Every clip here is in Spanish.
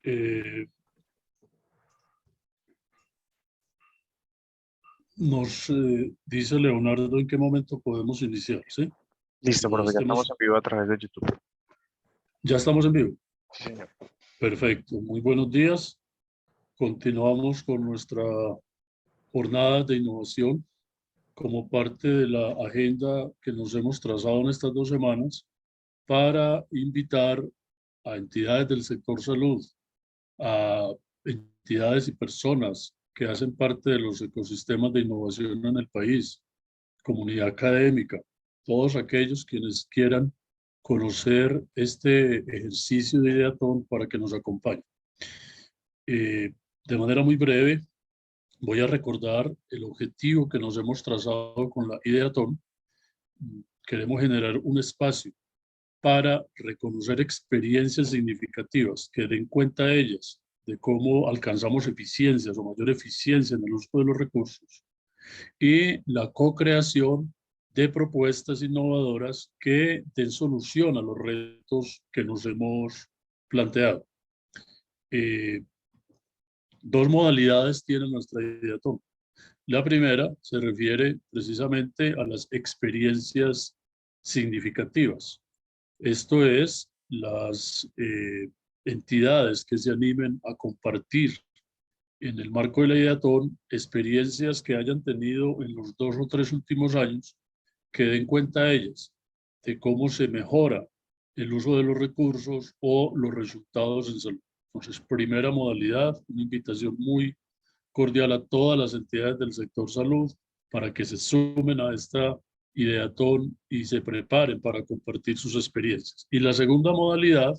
Eh, nos dice Leonardo en qué momento podemos iniciar, ¿sí? Listo, Cuando ya profe, ya estamos estemos, en vivo a través de YouTube. ya estamos en vivo. Sí, señor. Perfecto, muy buenos días. Continuamos con nuestra jornada de innovación como parte de la agenda que nos hemos trazado en estas 2 semanas para invitar a entidades del sector salud, a entidades y personas que hacen parte de los ecosistemas de innovación en el país, comunidad académica, todos aquellos quienes quieran conocer este ejercicio de Ideatón para que nos acompañen. De manera muy breve, voy a recordar el objetivo que nos hemos trazado con la Ideatón. Queremos generar un espacio para reconocer experiencias significativas que den cuenta de ellas, de cómo alcanzamos eficiencias o mayor eficiencia en el uso de los recursos, y la co-creación de propuestas innovadoras que den solución a los retos que nos hemos planteado. Dos modalidades tiene nuestra Ideatón. La primera se refiere precisamente a las experiencias significativas. Esto es, las entidades que se animen a compartir en el marco de la Ideatón experiencias que hayan tenido en los 2 o 3 últimos años, que den cuenta a ellas de cómo se mejora el uso de los recursos o los resultados en salud. Entonces, primera modalidad, una invitación muy cordial a todas las entidades del sector salud para que se sumen a esta Ideatón y se preparen para compartir sus experiencias. Y la segunda modalidad,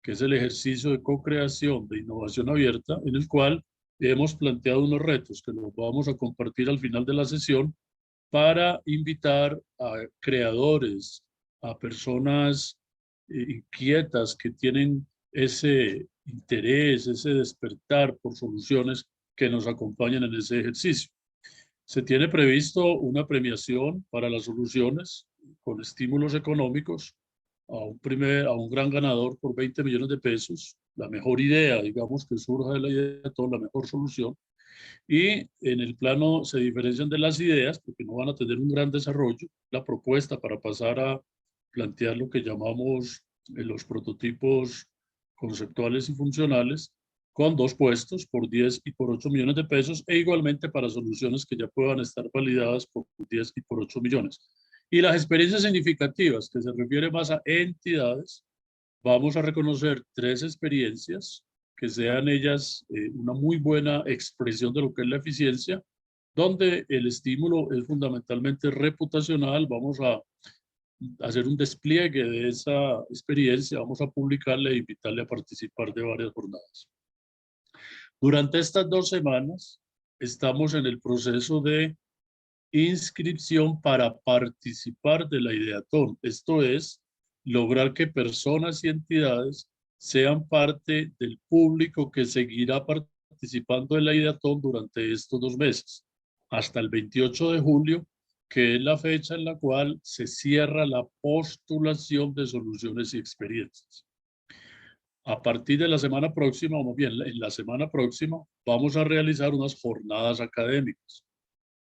que es el ejercicio de co-creación de innovación abierta, en el cual hemos planteado unos retos que los vamos a compartir al final de la sesión para invitar a creadores, a personas inquietas que tienen ese interés, ese despertar por soluciones, que nos acompañen en ese ejercicio. Se tiene previsto una premiación para las soluciones con estímulos económicos a un gran ganador por 20 millones de pesos, la mejor idea, digamos, que surja de la idea, toda la mejor solución. Y en el plano se diferencian de las ideas porque no van a tener un gran desarrollo. La propuesta para pasar a plantear lo que llamamos los prototipos conceptuales y funcionales, con 2 puestos por 10 y por 8 millones de pesos, e igualmente para soluciones que ya puedan estar validadas por 10 y por 8 millones. Y las experiencias significativas, que se refiere más a entidades, vamos a reconocer 3 experiencias que sean ellas una muy buena expresión de lo que es la eficiencia, donde el estímulo es fundamentalmente reputacional. Vamos a hacer un despliegue de esa experiencia, vamos a publicarla e invitarle a participar de varias jornadas. Durante estas 2 semanas estamos en el proceso de inscripción para participar de la Ideatón. Esto es, lograr que personas y entidades sean parte del público que seguirá participando de la Ideatón durante estos 2 meses, hasta el 28 de julio, que es la fecha en la cual se cierra la postulación de soluciones y experiencias. A partir de la semana próxima, o bien, en la semana próxima, vamos a realizar unas jornadas académicas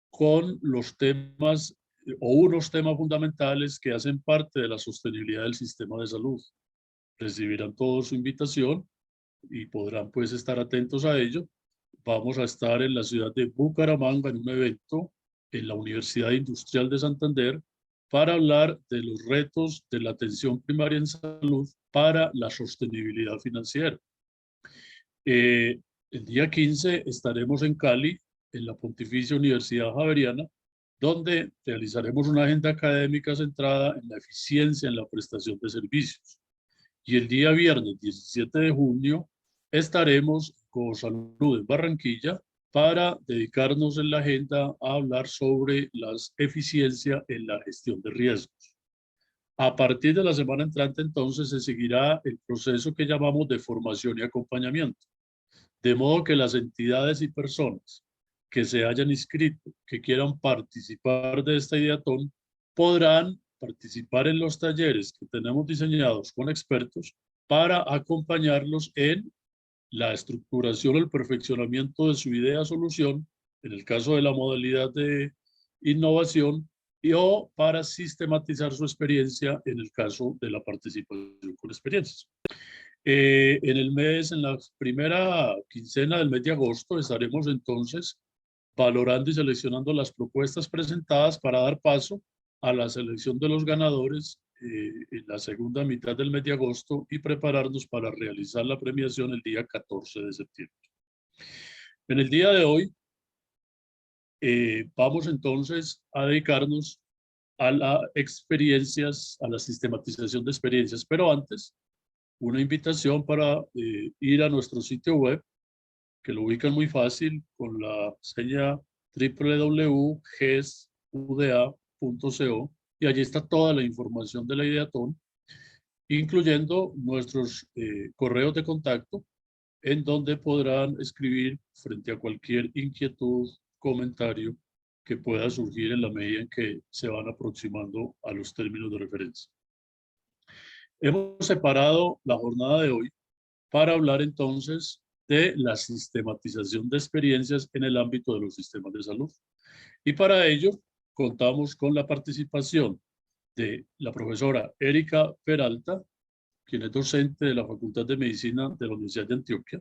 con los temas o unos temas fundamentales que hacen parte de la sostenibilidad del sistema de salud. Recibirán todos su invitación y podrán pues estar atentos a ello. Vamos a estar en la ciudad de Bucaramanga en un evento en la Universidad Industrial de Santander para hablar de los retos de la atención primaria en salud para la sostenibilidad financiera. El día 15 estaremos en Cali, en la Pontificia Universidad Javeriana, donde realizaremos una agenda académica centrada en la eficiencia en la prestación de servicios. Y el día viernes 17 de junio estaremos con Salud en Barranquilla para dedicarnos en la agenda a hablar sobre la eficiencia en la gestión de riesgos. A partir de la semana entrante, entonces, se seguirá el proceso que llamamos de formación y acompañamiento. De modo que las entidades y personas que se hayan inscrito, que quieran participar de esta Ideatón, podrán participar en los talleres que tenemos diseñados con expertos para acompañarlos en la estructuración o el perfeccionamiento de su idea-solución, en el caso de la modalidad de innovación, o para sistematizar su experiencia en el caso de la participación con experiencias. En la primera quincena del mes de agosto, estaremos entonces valorando y seleccionando las propuestas presentadas para dar paso a la selección de los ganadores en la segunda mitad del mes de agosto y prepararnos para realizar la premiación el día 14 de septiembre. En el día de hoy vamos entonces a dedicarnos a las experiencias, a la sistematización de experiencias, pero antes una invitación para ir a nuestro sitio web, que lo ubican muy fácil con la seña www.gesuda.co, y allí está toda la información de la Ideatón, incluyendo nuestros correos de contacto, en donde podrán escribir frente a cualquier inquietud, comentario que pueda surgir en la medida en que se van aproximando a los términos de referencia. Hemos separado la jornada de hoy para hablar entonces de la sistematización de experiencias en el ámbito de los sistemas de salud. Y para ello contamos con la participación de la profesora Erika Peralta, quien es docente de la Facultad de Medicina de la Universidad de Antioquia,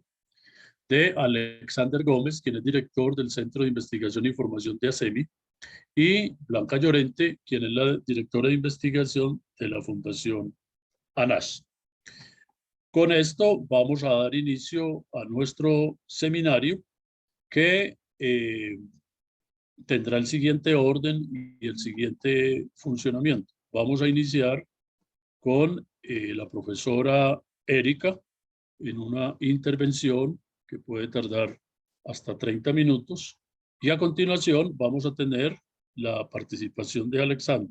de Alexander Gómez, quien es director del Centro de Investigación e Información de ASEMI, y Blanca Llorente, quien es la directora de investigación de la Fundación ANASH. Con esto vamos a dar inicio a nuestro seminario que tendrá el siguiente orden y el siguiente funcionamiento. Vamos a iniciar con la profesora Erika en una intervención que puede tardar hasta 30 minutos, y a continuación vamos a tener la participación de Alexander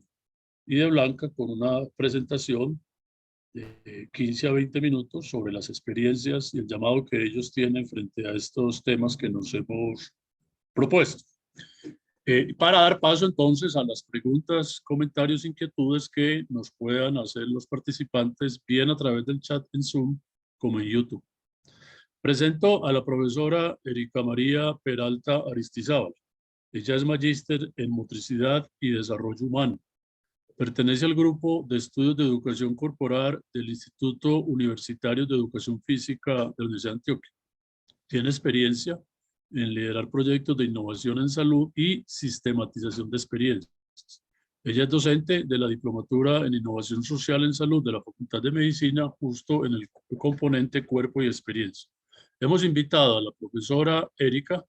y de Blanca con una presentación de 15 a 20 minutos sobre las experiencias y el llamado que ellos tienen frente a estos temas que nos hemos propuesto. Para dar paso entonces a las preguntas, comentarios, inquietudes que nos puedan hacer los participantes, bien a través del chat en Zoom como en YouTube. Presento a la profesora Erika María Peralta Aristizábal. Ella es magíster en motricidad y desarrollo humano. Pertenece al grupo de estudios de educación corporal del Instituto Universitario de Educación Física de la Universidad de Antioquia. Tiene experiencia en liderar proyectos de innovación en salud y sistematización de experiencias. Ella es docente de la Diplomatura en Innovación Social en Salud de la Facultad de Medicina, justo en el componente Cuerpo y Experiencia. Hemos invitado a la profesora Erika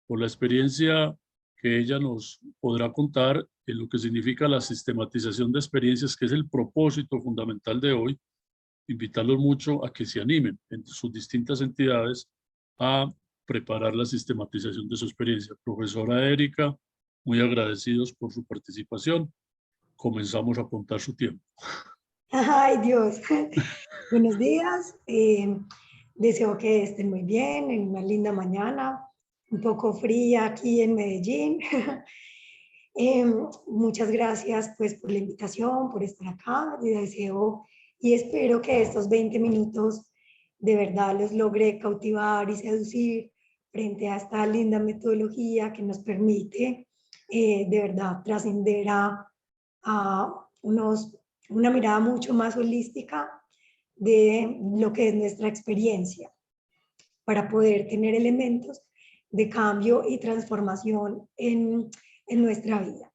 por la experiencia que ella nos podrá contar en lo que significa la sistematización de experiencias, que es el propósito fundamental de hoy. Invitarlos mucho a que se animen en sus distintas entidades a preparar la sistematización de su experiencia. Profesora Erika, muy agradecidos por su participación. Comenzamos a contar su tiempo. Ay, Dios. Buenos días. Deseo que estén muy bien en una linda mañana, un poco fría aquí en Medellín. Muchas gracias pues por la invitación, por estar acá. Y deseo y espero que estos 20 minutos de verdad los logre cautivar y seducir frente a esta linda metodología que nos permite de verdad trascender a una mirada mucho más holística de lo que es nuestra experiencia para poder tener elementos de cambio y transformación en nuestra vida.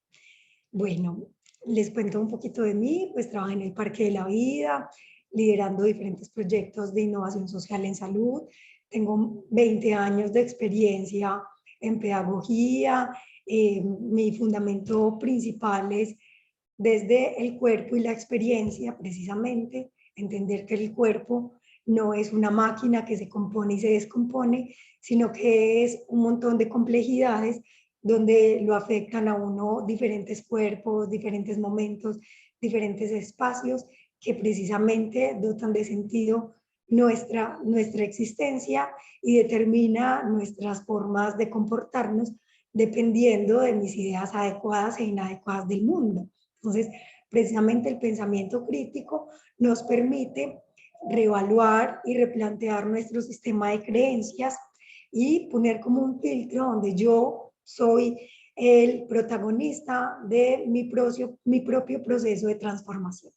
Bueno, les cuento un poquito de mí, pues trabajé en el Parque de la Vida, liderando diferentes proyectos de innovación social en salud. Tengo 20 años de experiencia en pedagogía. Mi fundamento principal es desde el cuerpo y la experiencia, precisamente, entender que el cuerpo no es una máquina que se compone y se descompone, sino que es un montón de complejidades donde lo afectan a uno diferentes cuerpos, diferentes momentos, diferentes espacios que precisamente dotan de sentido nuestra existencia y determina nuestras formas de comportarnos dependiendo de mis ideas adecuadas e inadecuadas del mundo. Entonces, precisamente el pensamiento crítico nos permite reevaluar y replantear nuestro sistema de creencias y poner como un filtro donde yo soy el protagonista de mi propio proceso de transformación.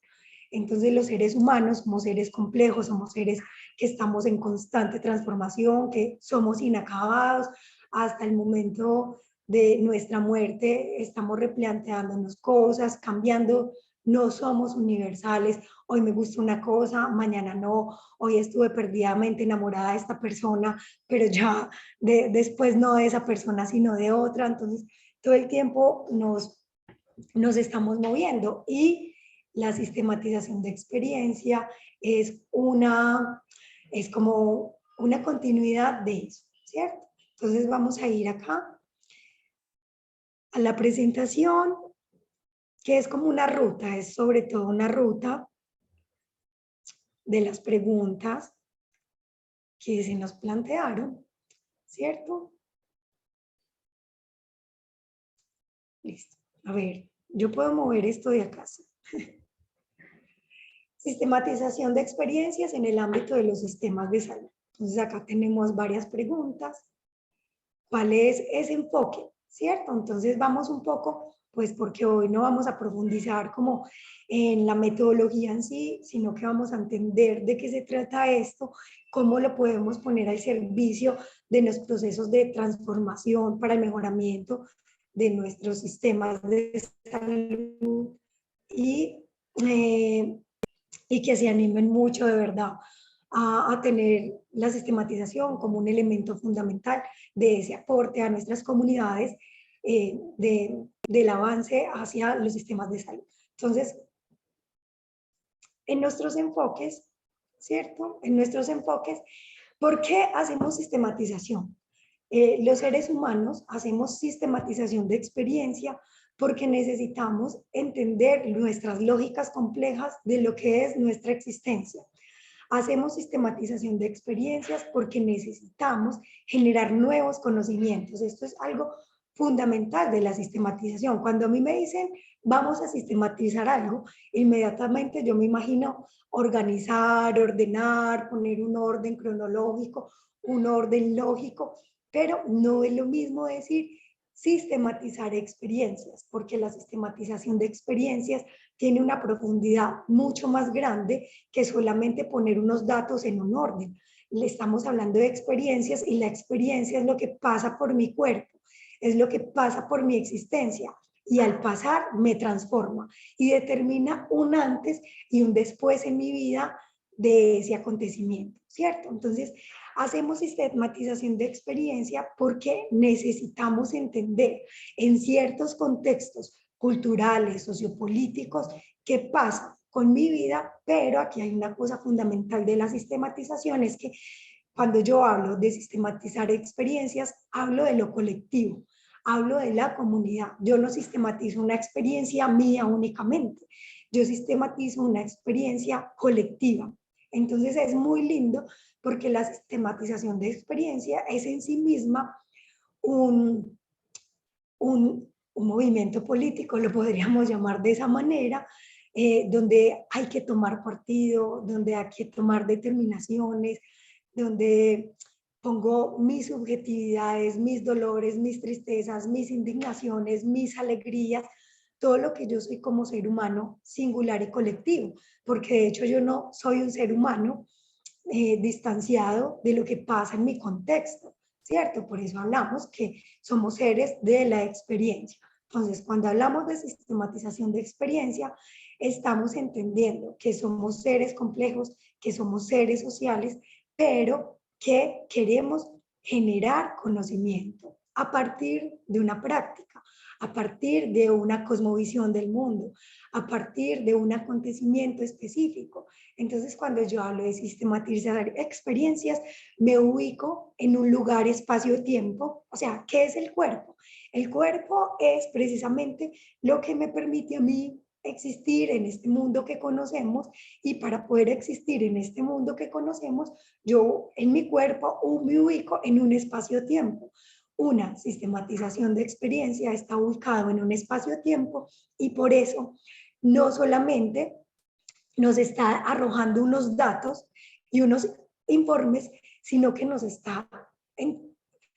Entonces los seres humanos somos seres complejos, somos seres que estamos en constante transformación, que somos inacabados hasta el momento de nuestra muerte, estamos replanteándonos cosas, cambiando, no somos universales, hoy me gusta una cosa, mañana no, hoy estuve perdidamente enamorada de esta persona, pero ya después no de esa persona, sino de otra, entonces todo el tiempo nos estamos moviendo y la sistematización de experiencia es como una continuidad de eso, ¿cierto? Entonces vamos a ir acá a la presentación, que es como una ruta, es sobre todo una ruta de las preguntas que se nos plantearon, ¿cierto? Listo. A ver, yo puedo mover esto de acá. ¿Sí? Sistematización de experiencias en el ámbito de los sistemas de salud. Entonces acá tenemos varias preguntas. ¿Cuál es ese enfoque? ¿Cierto? Entonces vamos un poco, pues porque hoy no vamos a profundizar como en la metodología en sí, sino que vamos a entender de qué se trata esto, cómo lo podemos poner al servicio de los procesos de transformación para el mejoramiento de nuestros sistemas de salud y que se animen mucho de verdad a tener la sistematización como un elemento fundamental de ese aporte a nuestras comunidades del avance hacia los sistemas de salud. Entonces, en nuestros enfoques, ¿cierto? En nuestros enfoques, ¿por qué hacemos sistematización? Los seres humanos hacemos sistematización de experiencia porque necesitamos entender nuestras lógicas complejas de lo que es nuestra existencia. Hacemos sistematización de experiencias porque necesitamos generar nuevos conocimientos. Esto es algo fundamental de la sistematización. Cuando a mí me dicen, vamos a sistematizar algo, inmediatamente yo me imagino organizar, ordenar, poner un orden cronológico, un orden lógico, pero no es lo mismo decir sistematizar experiencias, porque la sistematización de experiencias tiene una profundidad mucho más grande que solamente poner unos datos en un orden. Le estamos hablando de experiencias y la experiencia es lo que pasa por mi cuerpo, es lo que pasa por mi existencia y al pasar me transforma y determina un antes y un después en mi vida de ese acontecimiento, ¿cierto? Entonces, hacemos sistematización de experiencia porque necesitamos entender en ciertos contextos culturales, sociopolíticos, qué pasa con mi vida, pero aquí hay una cosa fundamental de la sistematización, es que cuando yo hablo de sistematizar experiencias, hablo de lo colectivo, hablo de la comunidad. Yo no sistematizo una experiencia mía únicamente, yo sistematizo una experiencia colectiva. Entonces es muy lindo porque la sistematización de experiencia es en sí misma un movimiento político, lo podríamos llamar de esa manera, donde hay que tomar partido, donde hay que tomar determinaciones, donde pongo mis subjetividades, mis dolores, mis tristezas, mis indignaciones, mis alegrías, todo lo que yo soy como ser humano singular y colectivo, porque de hecho yo no soy un ser humano distanciado de lo que pasa en mi contexto, ¿cierto? Por eso hablamos que somos seres de la experiencia. Entonces, cuando hablamos de sistematización de experiencia, estamos entendiendo que somos seres complejos, que somos seres sociales, pero que queremos generar conocimiento a partir de una práctica, a partir de una cosmovisión del mundo, a partir de un acontecimiento específico. Entonces, cuando yo hablo de sistematizar experiencias, me ubico en un lugar, espacio, tiempo. O sea, ¿qué es el cuerpo? El cuerpo es precisamente lo que me permite a mí existir en este mundo que conocemos, y para poder existir en este mundo que conocemos, yo en mi cuerpo me ubico en un espacio-tiempo. Una sistematización de experiencia está ubicado en un espacio-tiempo y por eso no solamente nos está arrojando unos datos y unos informes, sino que nos está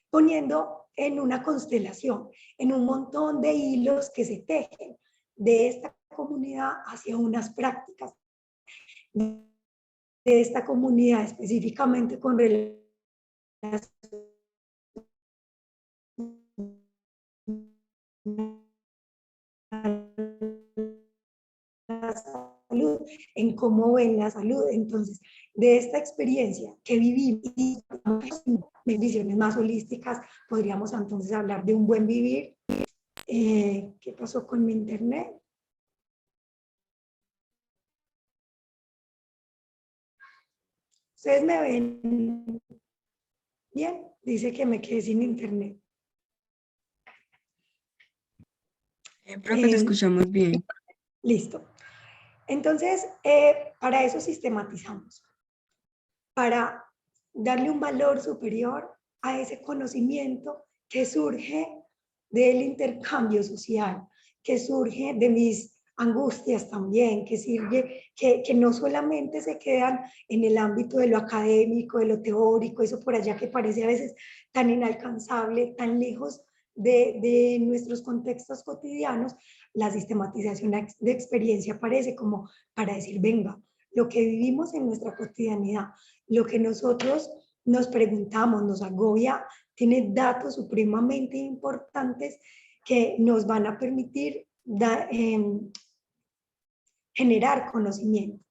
poniendo en una constelación, en un montón de hilos que se tejen de esta comunidad hacia unas prácticas de esta comunidad específicamente con relación salud, en cómo ven la salud. Entonces, de esta experiencia que vivimos y visiones más holísticas, podríamos entonces hablar de un buen vivir. ¿Qué pasó con mi internet? ¿Ustedes me ven bien? Dice que me quedé sin internet. Profe, te escuchamos bien. Listo. Entonces, para eso sistematizamos, para darle un valor superior a ese conocimiento que surge del intercambio social, que surge de mis angustias también, que no solamente se quedan en el ámbito de lo académico, de lo teórico, eso por allá que parece a veces tan inalcanzable, tan lejos de nuestros contextos cotidianos. La sistematización de experiencia aparece como para decir, venga, lo que vivimos en nuestra cotidianidad, lo que nosotros nos preguntamos, nos agobia, tiene datos supremamente importantes que nos van a permitir generar conocimiento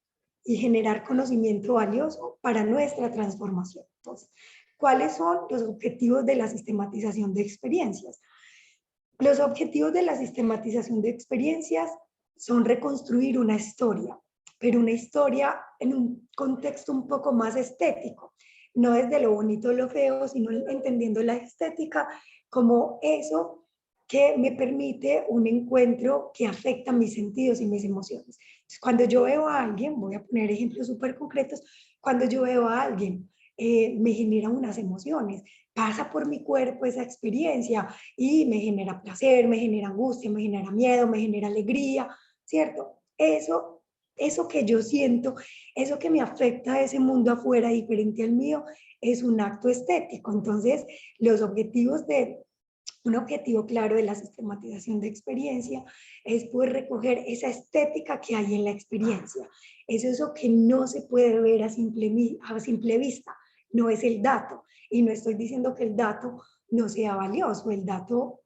y generar conocimiento valioso para nuestra transformación. Entonces, ¿cuáles son los objetivos de la sistematización de experiencias? Los objetivos de la sistematización de experiencias son reconstruir una historia, pero una historia en un contexto un poco más estético, no desde lo bonito o lo feo, sino entendiendo la estética como eso que me permite un encuentro que afecta mis sentidos y mis emociones. Entonces, cuando yo veo a alguien, voy a poner ejemplos súper concretos, cuando yo veo a alguien, me genera unas emociones, pasa por mi cuerpo esa experiencia y me genera placer, me genera angustia, me genera miedo, me genera alegría, ¿cierto? Eso que yo siento, eso que me afecta a ese mundo afuera diferente al mío, es un acto estético. Entonces, un objetivo claro de la sistematización de experiencia es poder recoger esa estética que hay en la experiencia. Es eso que no se puede ver a simple vista, no es el dato. Y no estoy diciendo que el dato no sea valioso, el dato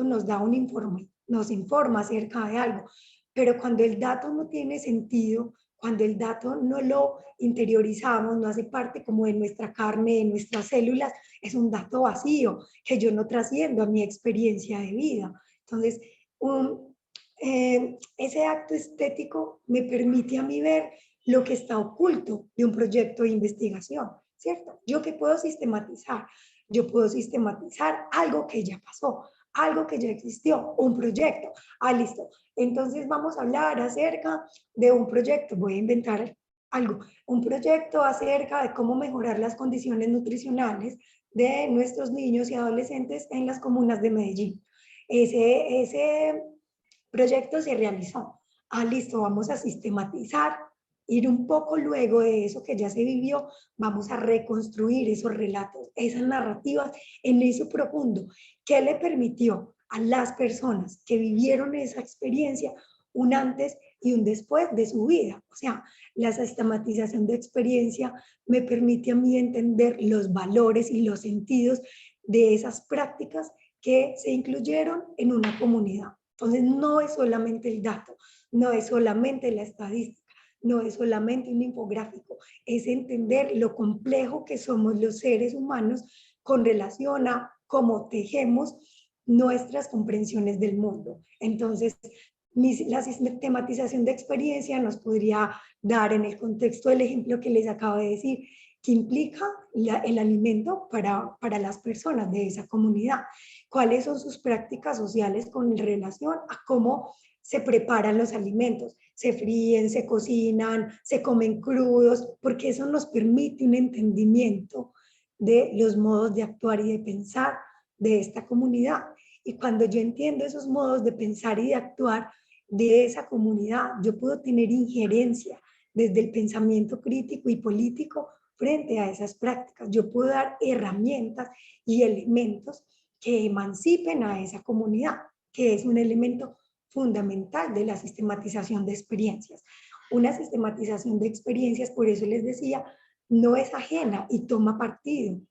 nos da un informe, nos informa acerca de algo, pero cuando el dato no tiene sentido, cuando el dato no lo interiorizamos, no hace parte como de nuestra carne, de nuestras células, es un dato vacío que yo no trasciendo a mi experiencia de vida. Entonces, ese acto estético me permite a mí ver lo que está oculto de un proyecto de investigación, ¿cierto? Yo que puedo sistematizar, yo puedo sistematizar algo que ya pasó, algo que ya existió, un proyecto. Ah, listo. Entonces vamos a hablar acerca de un proyecto, voy a inventar algo, un proyecto acerca de cómo mejorar las condiciones nutricionales de nuestros niños y adolescentes en las comunas de Medellín. Ese proyecto se realizó. Ah, listo, vamos a sistematizar, ir un poco luego de eso que ya se vivió, vamos a reconstruir esos relatos, esas narrativas en eso profundo. ¿Qué le permitió a las personas que vivieron esa experiencia un antes y un después de su vida? O sea, la sistematización de experiencia me permite a mí entender los valores y los sentidos de esas prácticas que se incluyeron en una comunidad. Entonces, no es solamente el dato, no es solamente la estadística, no es solamente un infográfico, es entender lo complejo que somos los seres humanos con relación a cómo tejemos nuestras comprensiones del mundo. Entonces, la sistematización de experiencia nos podría dar en el contexto del ejemplo que les acabo de decir, que implica el alimento para las personas de esa comunidad. ¿Cuáles son sus prácticas sociales con relación a cómo se preparan los alimentos? Se fríen, se cocinan, se comen crudos, porque eso nos permite un entendimiento de los modos de actuar y de pensar de esta comunidad. Y cuando yo entiendo esos modos de pensar y de actuar, de esa comunidad. Yo puedo tener injerencia desde el pensamiento crítico y político frente a esas prácticas. Yo puedo dar herramientas y elementos que emancipen a esa comunidad, que es un elemento fundamental de la sistematización de experiencias. Una sistematización de experiencias, por eso les decía, no es ajena y toma partido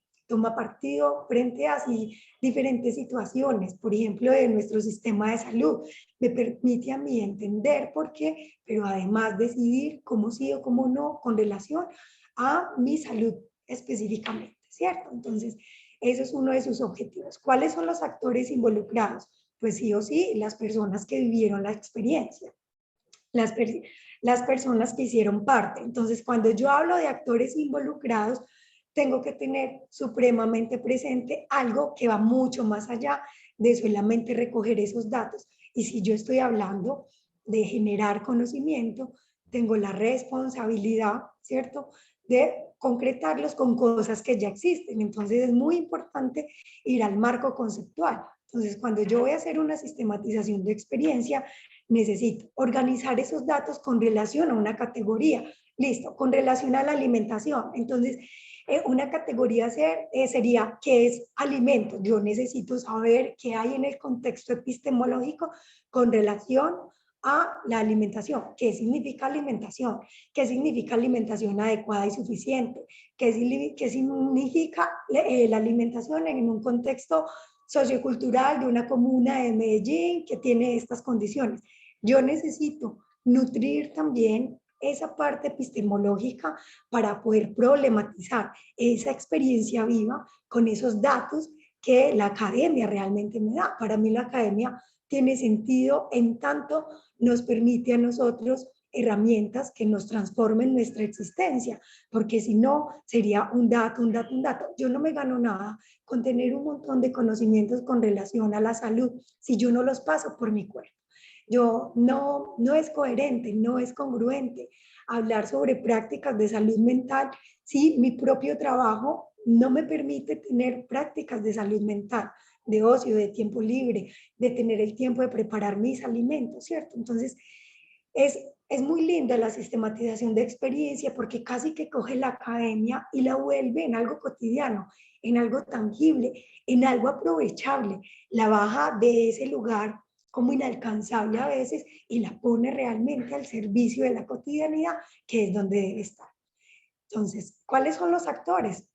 frente a así diferentes situaciones, por ejemplo, de nuestro sistema de salud. Me permite a mí entender por qué, pero además decidir cómo sí o cómo no con relación a mi salud específicamente, ¿cierto? Entonces, eso es uno de sus objetivos. ¿Cuáles son los actores involucrados? Pues sí o sí, las personas que vivieron la experiencia, las personas que hicieron parte. Entonces, cuando yo hablo de actores involucrados, tengo que tener supremamente presente algo que va mucho más allá de solamente recoger esos datos. Y si yo estoy hablando de generar conocimiento, tengo la responsabilidad, ¿cierto?, de concretarlos con cosas que ya existen. Entonces es muy importante ir al marco conceptual. Entonces, cuando yo voy a hacer una sistematización de experiencia, necesito organizar esos datos con relación a una categoría. Listo, con relación a la alimentación. Entonces, una categoría sería ¿qué es alimento? Yo necesito saber qué hay en el contexto epistemológico con relación a la alimentación. ¿Qué significa alimentación? ¿Qué significa alimentación adecuada y suficiente? ¿Qué significa la alimentación en un contexto sociocultural de una comuna de Medellín que tiene estas condiciones? Yo necesito nutrir también esa parte epistemológica para poder problematizar esa experiencia viva con esos datos que la academia realmente me da. Para mí la academia tiene sentido en tanto nos permite a nosotros herramientas que nos transformen nuestra existencia, porque si no sería un dato. Yo no me gano nada con tener un montón de conocimientos con relación a la salud si yo no los paso por mi cuerpo. No es coherente, no es congruente hablar sobre prácticas de salud mental si mi propio trabajo no me permite tener prácticas de salud mental, de ocio, de tiempo libre, de tener el tiempo de preparar mis alimentos, ¿cierto? Entonces, es muy linda la sistematización de experiencia porque casi que coge la academia y la vuelve en algo cotidiano, en algo tangible, en algo aprovechable. La baja de ese lugar como inalcanzable a veces y la pone realmente al servicio de la cotidianidad, que es donde debe estar. Entonces, ¿cuáles son los actores?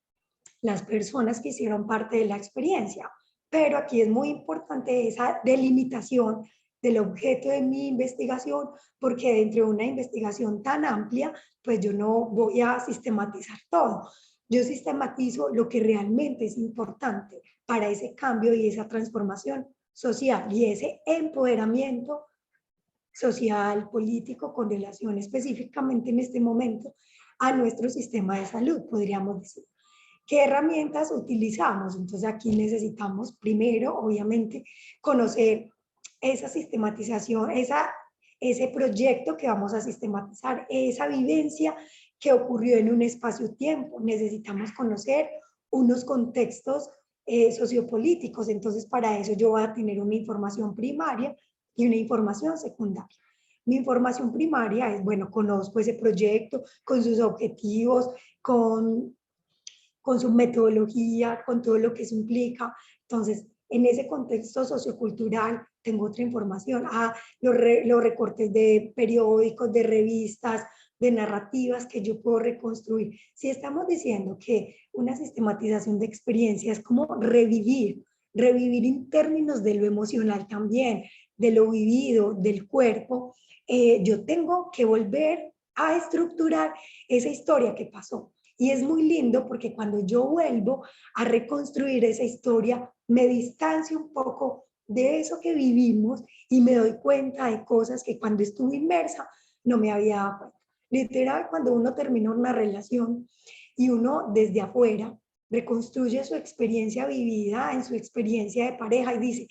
Las personas que hicieron parte de la experiencia. Pero aquí es muy importante esa delimitación del objeto de mi investigación, porque dentro de una investigación tan amplia, pues yo no voy a sistematizar todo. Yo sistematizo lo que realmente es importante para ese cambio y esa transformación social y ese empoderamiento social, político, con relación específicamente en este momento a nuestro sistema de salud, podríamos decir. ¿Qué herramientas utilizamos? Entonces aquí necesitamos primero, obviamente, conocer esa sistematización, ese proyecto que vamos a sistematizar, esa vivencia que ocurrió en un espacio-tiempo. Necesitamos conocer unos contextos sociopolíticos. Entonces, para eso yo voy a tener una información primaria y una información secundaria. Mi información primaria es, bueno, conozco ese proyecto con sus objetivos, con su metodología, con todo lo que eso implica. Entonces, en ese contexto sociocultural tengo otra información. Los recortes de periódicos, de revistas, de narrativas que yo puedo reconstruir. Si estamos diciendo que una sistematización de experiencia es como revivir en términos de lo emocional también, de lo vivido, del cuerpo, yo tengo que volver a estructurar esa historia que pasó. Y es muy lindo porque cuando yo vuelvo a reconstruir esa historia, me distancio un poco de eso que vivimos y me doy cuenta de cosas que cuando estuve inmersa no me había dado cuenta. Literal, cuando uno termina una relación y uno desde afuera reconstruye su experiencia vivida en su experiencia de pareja y dice,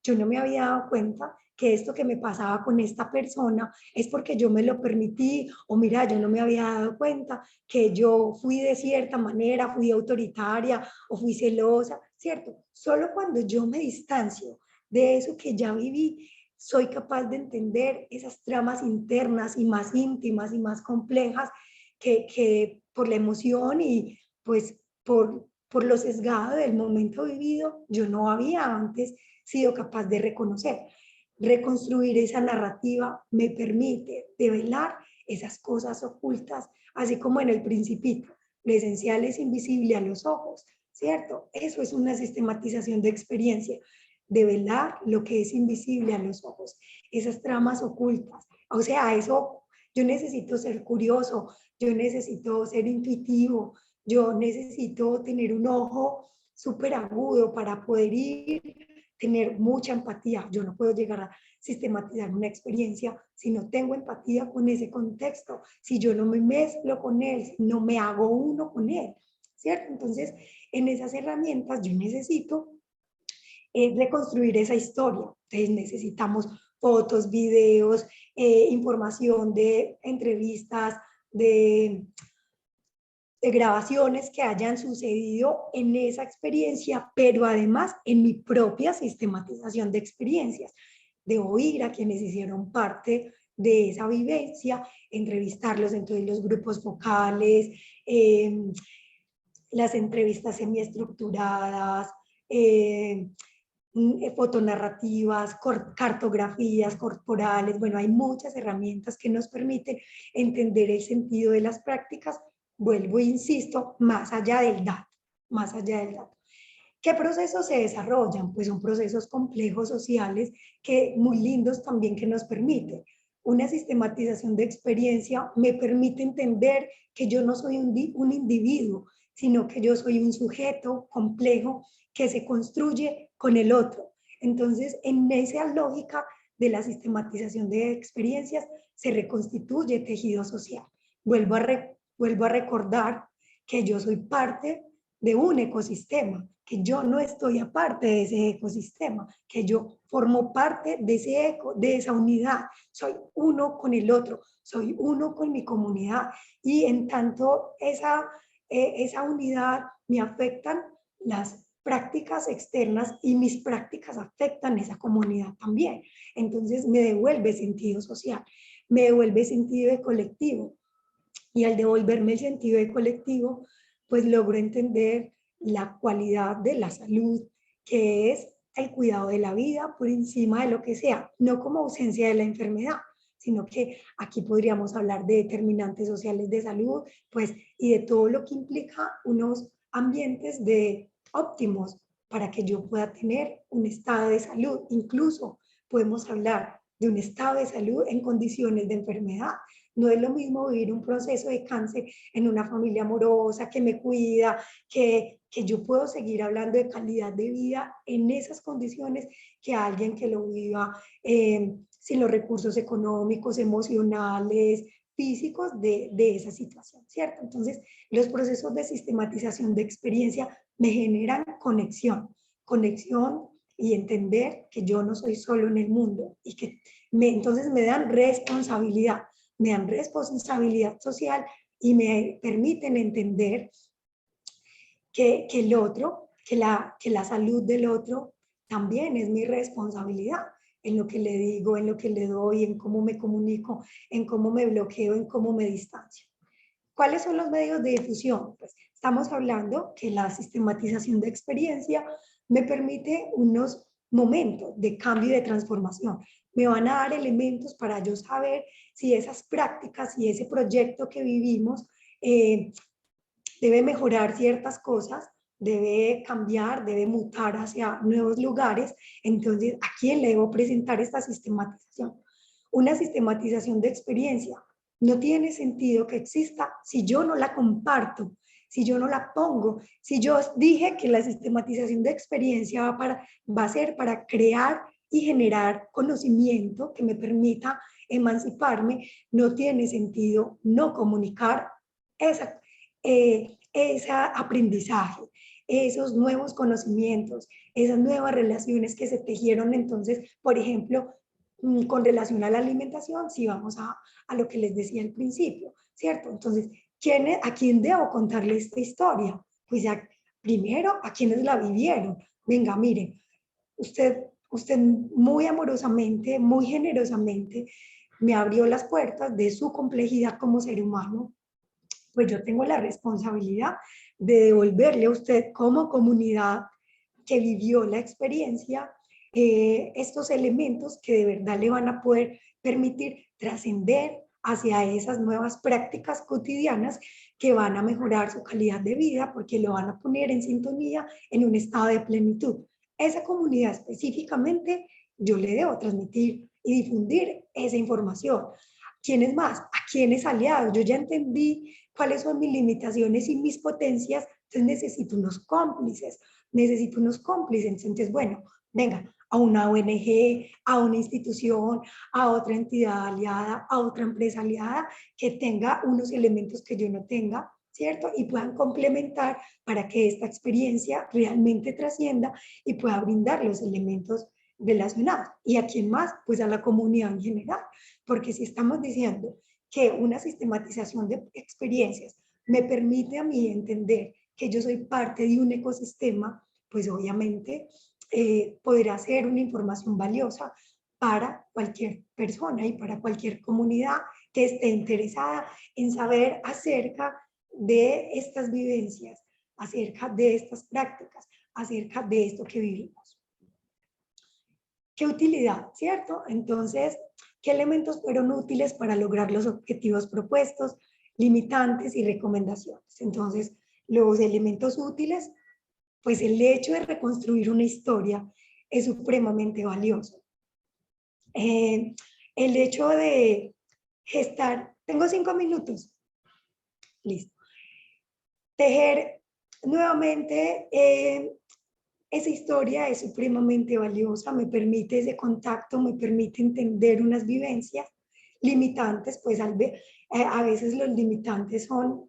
yo no me había dado cuenta que esto que me pasaba con esta persona es porque yo me lo permití, o mira, yo no me había dado cuenta que yo fui de cierta manera, fui autoritaria o fui celosa, ¿cierto? Solo cuando yo me distancio de eso que ya viví, soy capaz de entender esas tramas internas y más íntimas y más complejas que por la emoción y pues por lo sesgado del momento vivido, yo no había antes sido capaz de reconocer. Reconstruir esa narrativa me permite develar esas cosas ocultas, así como en el Principito, lo esencial es invisible a los ojos, ¿cierto? Eso es una sistematización de experiencia, develar lo que es invisible a los ojos, esas tramas ocultas. O sea, eso, yo necesito ser curioso, yo necesito ser intuitivo, yo necesito tener un ojo súper agudo para poder tener mucha empatía. Yo no puedo llegar a sistematizar una experiencia si no tengo empatía con ese contexto, si yo no me mezclo con él, si no me hago uno con él, ¿cierto? Entonces, en esas herramientas yo necesito reconstruir esa historia. Entonces, necesitamos fotos, videos, información de entrevistas, de grabaciones que hayan sucedido en esa experiencia, pero además en mi propia sistematización de experiencias. Debo ir a quienes hicieron parte de esa vivencia, entrevistarlos en todos los grupos focales, las entrevistas semiestructuradas, fotonarrativas, cartografías corporales. Bueno, hay muchas herramientas que nos permiten entender el sentido de las prácticas. Vuelvo e insisto, más allá del dato, más allá del dato. ¿Qué procesos se desarrollan? Pues son procesos complejos sociales que muy lindos también que nos permiten. Una sistematización de experiencia me permite entender que yo no soy un individuo, sino que yo soy un sujeto complejo que se construye con el otro. Entonces, en esa lógica de la sistematización de experiencias se reconstituye tejido social. Vuelvo a recordar que yo soy parte de un ecosistema, que yo no estoy aparte de ese ecosistema, que yo formo parte de de esa unidad, soy uno con el otro, soy uno con mi comunidad y en tanto esa unidad me afectan las prácticas externas y mis prácticas afectan esa comunidad también. Entonces me devuelve sentido social, me devuelve sentido de colectivo y al devolverme el sentido de colectivo, pues logro entender la cualidad de la salud, que es el cuidado de la vida por encima de lo que sea, no como ausencia de la enfermedad, sino que aquí podríamos hablar de determinantes sociales de salud, pues, y de todo lo que implica unos ambientes de óptimos para que yo pueda tener un estado de salud. Incluso podemos hablar de un estado de salud en condiciones de enfermedad. No es lo mismo vivir un proceso de cáncer en una familia amorosa que me cuida, que yo puedo seguir hablando de calidad de vida en esas condiciones que alguien que lo viva sin los recursos económicos, emocionales, físicos de esa situación, ¿cierto? Entonces, los procesos de sistematización de experiencia me generan conexión y entender que yo no soy solo en el mundo y que entonces me dan responsabilidad social y me permiten entender que el otro, que la salud del otro también es mi responsabilidad en lo que le digo, en lo que le doy, en cómo me comunico, en cómo me bloqueo, en cómo me distancio. ¿Cuáles son los medios de difusión? Pues estamos hablando que la sistematización de experiencia me permite unos momentos de cambio y de transformación. Me van a dar elementos para yo saber si esas prácticas y ese proyecto que vivimos debe mejorar ciertas cosas, debe cambiar, debe mutar hacia nuevos lugares. Entonces, ¿a quién le debo presentar esta sistematización? Una sistematización de experiencia no tiene sentido que exista si yo no la comparto, si yo no la pongo, si yo dije que la sistematización de experiencia va a ser para crear y generar conocimiento que me permita emanciparme, no tiene sentido no comunicar ese aprendizaje, esos nuevos conocimientos, esas nuevas relaciones que se tejieron entonces, por ejemplo, con relación a la alimentación, si vamos a lo que les decía al principio, ¿cierto? Entonces, ¿a quién debo contarle esta historia? Pues ya, primero, a quienes la vivieron. Venga, miren, usted usted muy amorosamente, muy generosamente, me abrió las puertas de su complejidad como ser humano, pues yo tengo la responsabilidad de devolverle a usted como comunidad que vivió la experiencia, estos elementos que de verdad le van a poder permitir trascender hacia esas nuevas prácticas cotidianas que van a mejorar su calidad de vida porque lo van a poner en sintonía en un estado de plenitud. Esa comunidad específicamente yo le debo transmitir y difundir esa información. ¿Quiénes más? ¿A quiénes aliados? Yo ya entendí cuáles son mis limitaciones y mis potencias, entonces necesito unos cómplices, entonces bueno, venga, a una ONG, a una institución, a otra entidad aliada, a otra empresa aliada que tenga unos elementos que yo no tenga, ¿cierto? Y puedan complementar para que esta experiencia realmente trascienda y pueda brindar los elementos relacionados. ¿Y a quién más? Pues a la comunidad en general, porque si estamos diciendo que una sistematización de experiencias me permite a mí entender que yo soy parte de un ecosistema, pues obviamente podrá ser una información valiosa para cualquier persona y para cualquier comunidad que esté interesada en saber acerca de estas vivencias, acerca de estas prácticas, acerca de esto que vivimos. ¿Qué utilidad, cierto? Entonces, ¿qué elementos fueron útiles para lograr los objetivos propuestos, limitantes y recomendaciones? Entonces, los elementos útiles, pues el hecho de reconstruir una historia es supremamente valioso. El hecho de gestar, tengo 5 minutos, listo. Tejer nuevamente esa historia es supremamente valiosa, me permite ese contacto, me permite entender unas vivencias limitantes, pues a veces los limitantes son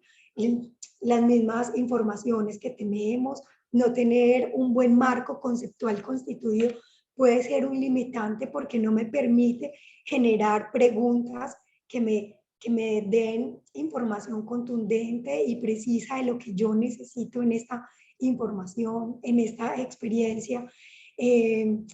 las mismas informaciones que tenemos, no tener un buen marco conceptual constituido puede ser un limitante porque no me permite generar preguntas que me den información contundente y precisa de lo que yo necesito en esta información, en esta experiencia. ¿Qué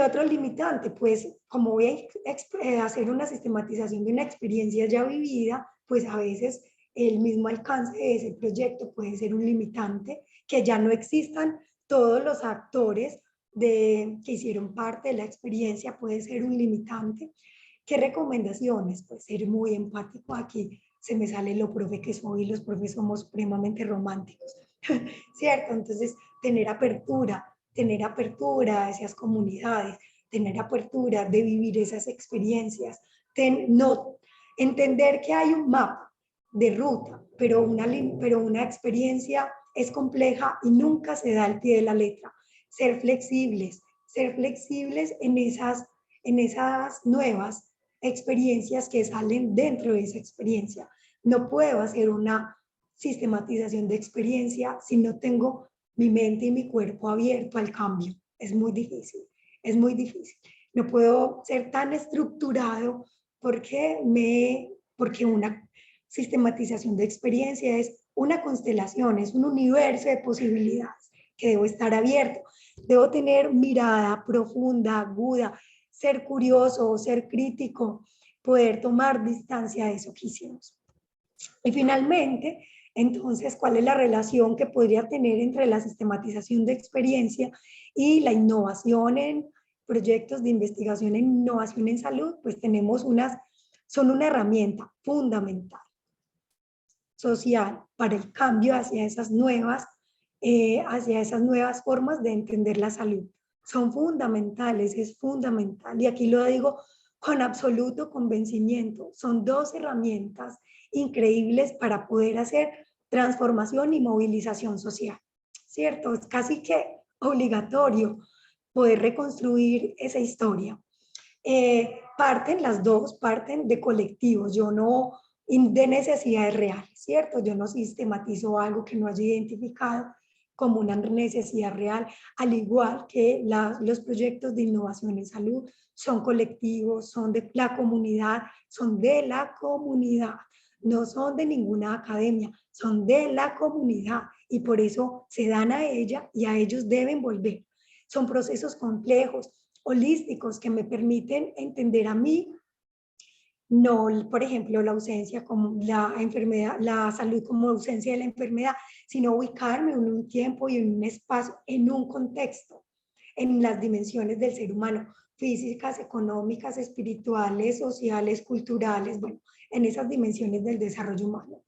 otro limitante? Pues como voy a hacer una sistematización de una experiencia ya vivida, pues a veces el mismo alcance de ese proyecto puede ser un limitante, que ya no existan todos los actores que hicieron parte de la experiencia puede ser un limitante. ¿Qué recomendaciones? Pues ser muy empático. Aquí se me sale lo profe que soy, los profes somos supremamente románticos, ¿cierto? Entonces, tener apertura hacia esas comunidades, tener apertura de vivir esas experiencias, entender que hay un mapa de ruta, pero una experiencia es compleja y nunca se da al pie de la letra. Ser flexibles en esas nuevas experiencias que salen dentro de esa experiencia. No puedo hacer una sistematización de experiencia si no tengo mi mente y mi cuerpo abierto al cambio. Es muy difícil, es muy difícil. No puedo ser tan estructurado porque una sistematización de experiencia es una constelación, es un universo de posibilidades que debo estar abierto. Debo tener mirada profunda, aguda, ser curioso, ser crítico, poder tomar distancia de eso que hicimos. Y finalmente, entonces, ¿cuál es la relación que podría tener entre la sistematización de experiencia y la innovación en proyectos de investigación en innovación en salud? Pues son una herramienta fundamental social para el cambio hacia esas nuevas formas de entender la salud. Son fundamentales, es fundamental. Y aquí lo digo con absoluto convencimiento. Son 2 herramientas increíbles para poder hacer transformación y movilización social, ¿cierto? Es casi que obligatorio poder reconstruir esa historia. Las dos parten de colectivos, de necesidades reales, ¿cierto? Yo no sistematizo algo que no haya identificado como una necesidad real, al igual que los proyectos de innovación en salud son colectivos, son de la comunidad, no son de ninguna academia, son de la comunidad y por eso se dan a ella y a ellos deben volver. Son procesos complejos, holísticos, que me permiten entender a mí, no, por ejemplo, la ausencia como la enfermedad, la salud como ausencia de la enfermedad, sino ubicarme en un tiempo y en un espacio, en un contexto, en las dimensiones del ser humano, físicas, económicas, espirituales, sociales, culturales, bueno, en esas dimensiones del desarrollo humano.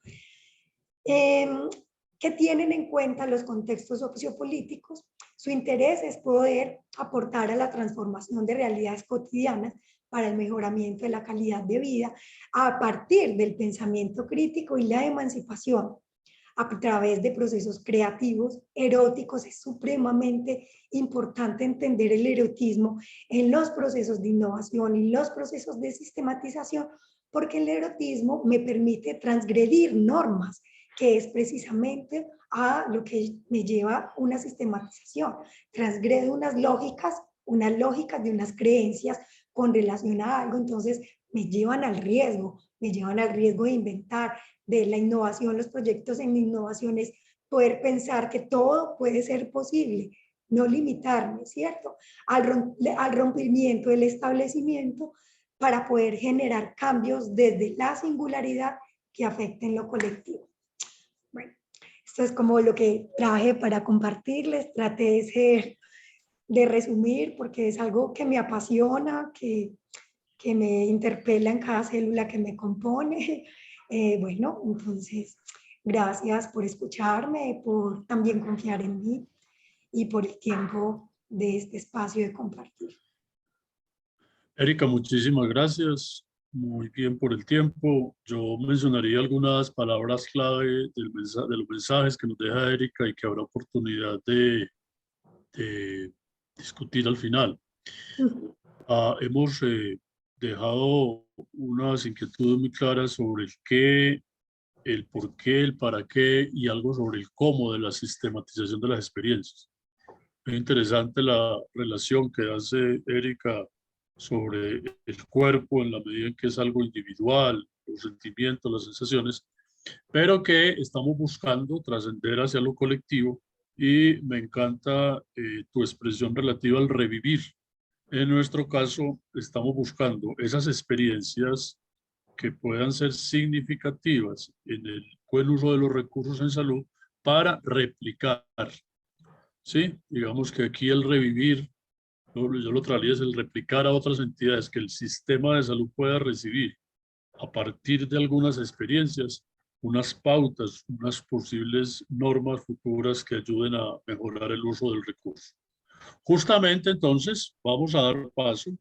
¿Qué tienen en cuenta los contextos sociopolíticos? Su interés es poder aportar a la transformación de realidades cotidianas para el mejoramiento de la calidad de vida a partir del pensamiento crítico y la emancipación a través de procesos creativos, eróticos. Es supremamente importante entender el erotismo en los procesos de innovación y los procesos de sistematización, porque el erotismo me permite transgredir normas, que es precisamente a lo que me lleva una sistematización. Transgrede unas lógicas de unas creencias con relación a algo, entonces me llevan al riesgo de inventar, de la innovación. Los proyectos en innovación es poder pensar que todo puede ser posible, no limitarme, ¿cierto? Al rompimiento del establecimiento para poder generar cambios desde la singularidad que afecten lo colectivo. Bueno, esto es como lo que traje para compartirles. Traté de resumir porque es algo que me apasiona, que me interpela en cada célula que me compone. Bueno, entonces, gracias por escucharme, por también confiar en mí y por el tiempo de este espacio de compartir. Erika, muchísimas gracias. Muy bien por el tiempo. Yo mencionaría algunas palabras clave de los mensajes que nos deja Erika y que habrá oportunidad de discutir al final. Hemos dejado unas inquietudes muy claras sobre el qué, el por qué, el para qué y algo sobre el cómo de la sistematización de las experiencias. Es interesante la relación que hace Erika sobre el cuerpo en la medida en que es algo individual, los sentimientos, las sensaciones, pero que estamos buscando trascender hacia lo colectivo, y me encanta tu expresión relativa al revivir. En nuestro caso, estamos buscando esas experiencias que puedan ser significativas en el buen uso de los recursos en salud para replicar. Sí, digamos que aquí el revivir, yo lo traería es el replicar a otras entidades, que el sistema de salud pueda recibir a partir de algunas experiencias unas pautas, unas posibles normas futuras que ayuden a mejorar el uso del recurso. Justamente entonces vamos a dar paso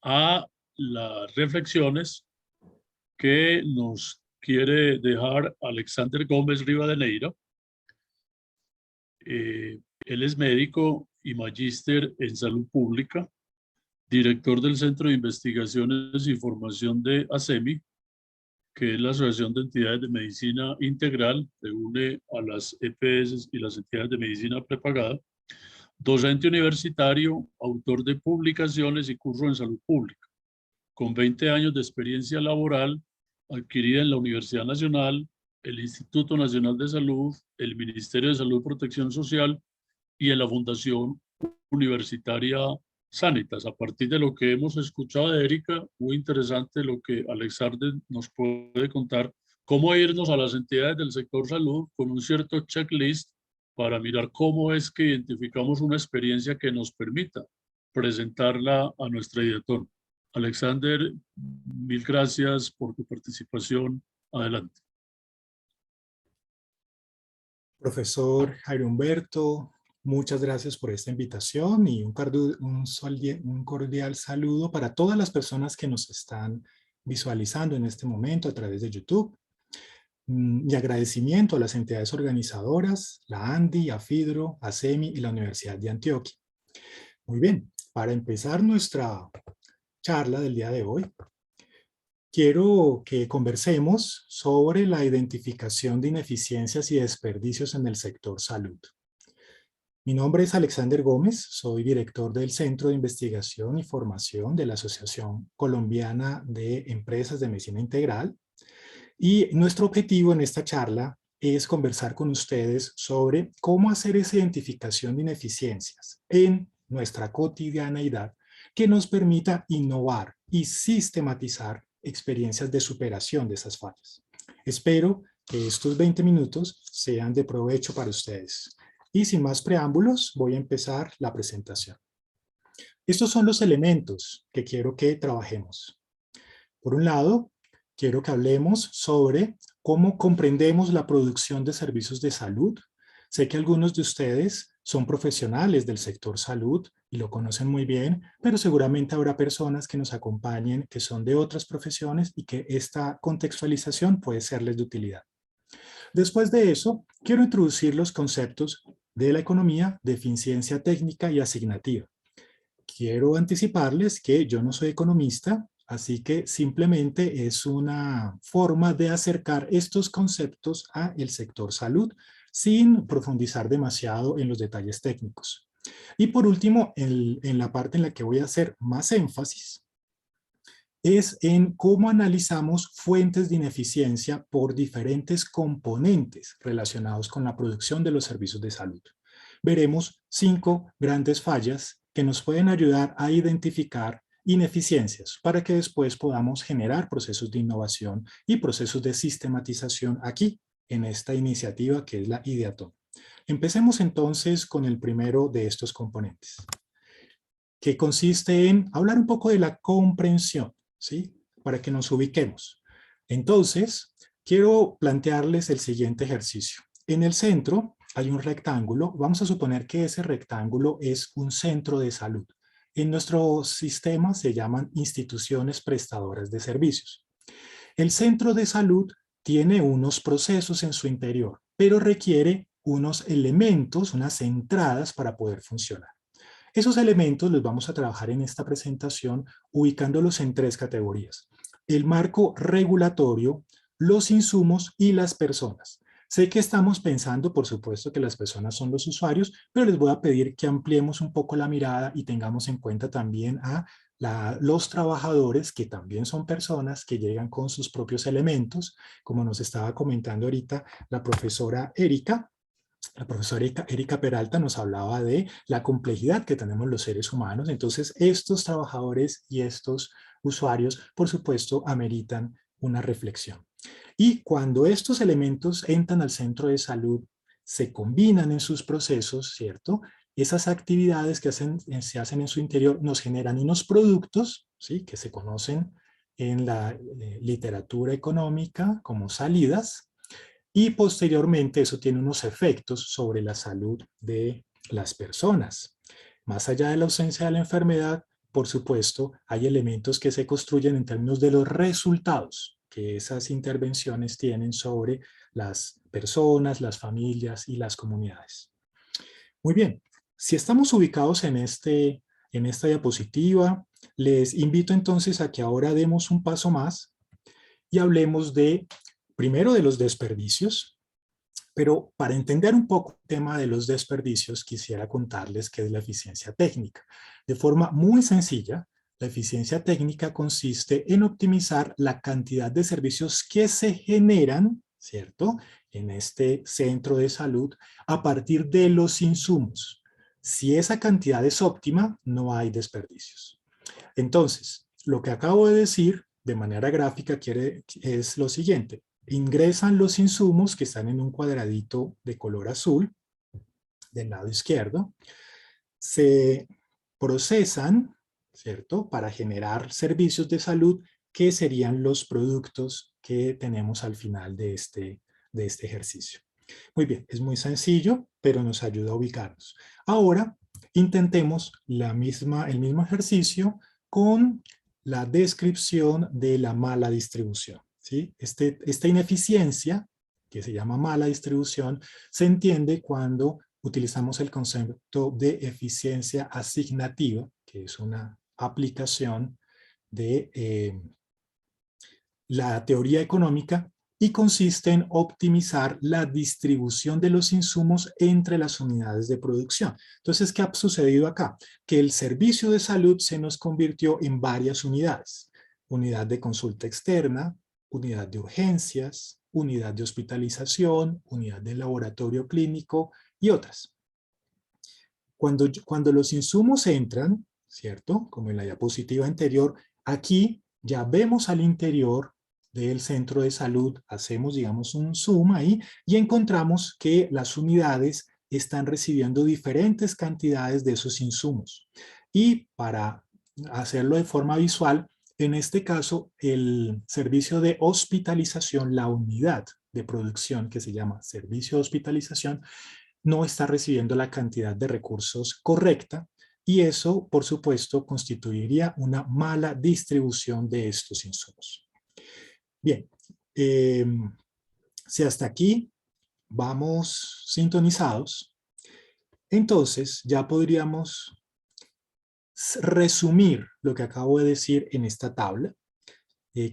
a las reflexiones que nos quiere dejar Alexander Gómez Rivadeneira. Él es médico y magíster en salud pública, director del Centro de Investigaciones y Formación de ASEMI, que es la Asociación de Entidades de Medicina Integral, que une a las EPS y las entidades de medicina prepagada, docente universitario, autor de publicaciones y cursos en salud pública, con 20 años de experiencia laboral adquirida en la Universidad Nacional, el Instituto Nacional de Salud, el Ministerio de Salud y Protección Social y en la Fundación Universitaria Sanitas. A partir de lo que hemos escuchado de Erika, muy interesante lo que Alexander nos puede contar, cómo irnos a las entidades del sector salud con un cierto checklist para mirar cómo es que identificamos una experiencia que nos permita presentarla a nuestra directora. Alexander, mil gracias por tu participación. Adelante. Profesor Jairo Humberto, muchas gracias por esta invitación y un cordial saludo para todas las personas que nos están visualizando en este momento a través de YouTube. Mi agradecimiento a las entidades organizadoras, la ANDI, AFIDRO, ASEMI y la Universidad de Antioquia. Muy bien, para empezar nuestra charla del día de hoy, quiero que conversemos sobre la identificación de ineficiencias y desperdicios en el sector salud. Mi nombre es Alexander Gómez, soy director del Centro de Investigación y Formación de la Asociación Colombiana de Empresas de Medicina Integral, y nuestro objetivo en esta charla es conversar con ustedes sobre cómo hacer esa identificación de ineficiencias en nuestra cotidianeidad que nos permita innovar y sistematizar experiencias de superación de esas fallas. Espero que estos 20 minutos sean de provecho para ustedes. Y sin más preámbulos, voy a empezar la presentación. Estos son los elementos que quiero que trabajemos. Por un lado, quiero que hablemos sobre cómo comprendemos la producción de servicios de salud. Sé que algunos de ustedes son profesionales del sector salud y lo conocen muy bien, pero seguramente habrá personas que nos acompañen que son de otras profesiones y que esta contextualización puede serles de utilidad. Después de eso, quiero introducir los conceptos de la economía de eficiencia técnica y asignativa. Quiero anticiparles que yo no soy economista, así que simplemente es una forma de acercar estos conceptos al sector salud sin profundizar demasiado en los detalles técnicos. Y por último, en la parte en la que voy a hacer más énfasis, es en cómo analizamos fuentes de ineficiencia por diferentes componentes relacionados con la producción de los servicios de salud. Veremos 5 grandes fallas que nos pueden ayudar a identificar ineficiencias para que después podamos generar procesos de innovación y procesos de sistematización aquí en esta iniciativa que es la Ideaton. Empecemos entonces con el primero de estos componentes, que consiste en hablar un poco de la comprensión, ¿sí? Para que nos ubiquemos. Entonces, quiero plantearles el siguiente ejercicio. En el centro hay un rectángulo. Vamos a suponer que ese rectángulo es un centro de salud. En nuestro sistema se llaman instituciones prestadoras de servicios. El centro de salud tiene unos procesos en su interior, pero requiere unos elementos, unas entradas para poder funcionar. Esos elementos los vamos a trabajar en esta presentación ubicándolos en 3 categorías. El marco regulatorio, los insumos y las personas. Sé que estamos pensando, por supuesto, que las personas son los usuarios, pero les voy a pedir que ampliemos un poco la mirada y tengamos en cuenta también a los trabajadores, que también son personas que llegan con sus propios elementos, como nos estaba comentando ahorita la profesora Erika. La profesora Erika Peralta nos hablaba de la complejidad que tenemos los seres humanos. Entonces, estos trabajadores y estos usuarios, por supuesto, ameritan una reflexión. Y cuando estos elementos entran al centro de salud, se combinan en sus procesos, ¿cierto? Esas actividades que se hacen en su interior nos generan unos productos, ¿sí? Que se conocen en la literatura económica como salidas, y posteriormente eso tiene unos efectos sobre la salud de las personas. Más allá de la ausencia de la enfermedad, por supuesto, hay elementos que se construyen en términos de los resultados que esas intervenciones tienen sobre las personas, las familias y las comunidades. Muy bien, si estamos ubicados en esta diapositiva, les invito entonces a que ahora demos un paso más y hablemos primero de los desperdicios, pero para entender un poco el tema de los desperdicios, quisiera contarles qué es la eficiencia técnica. De forma muy sencilla, la eficiencia técnica consiste en optimizar la cantidad de servicios que se generan, ¿cierto?, en este centro de salud a partir de los insumos. Si esa cantidad es óptima, no hay desperdicios. Entonces, lo que acabo de decir de manera gráfica es lo siguiente. Ingresan los insumos que están en un cuadradito de color azul del lado izquierdo, se procesan, ¿cierto?, para generar servicios de salud que serían los productos que tenemos al final de este ejercicio. Muy bien, es muy sencillo, pero nos ayuda a ubicarnos. Ahora, intentemos el mismo ejercicio con la descripción de la mala distribución. ¿Sí? Esta ineficiencia, que se llama mala distribución, se entiende cuando utilizamos el concepto de eficiencia asignativa, que es una aplicación de la teoría económica y consiste en optimizar la distribución de los insumos entre las unidades de producción. Entonces, ¿qué ha sucedido acá? Que el servicio de salud se nos convirtió en varias unidades. Unidad de consulta externa, unidad de urgencias, unidad de hospitalización, unidad de laboratorio clínico y otras. Cuando los insumos entran, ¿cierto? Como en la diapositiva anterior, aquí ya vemos al interior del centro de salud, hacemos, digamos, un zoom ahí y encontramos que las unidades están recibiendo diferentes cantidades de esos insumos. Y para hacerlo de forma visual, en este caso, el servicio de hospitalización, la unidad de producción que se llama servicio de hospitalización, no está recibiendo la cantidad de recursos correcta y eso, por supuesto, constituiría una mala distribución de estos insumos. Bien, si hasta aquí vamos sintonizados, entonces ya podríamos resumir lo que acabo de decir en esta tabla.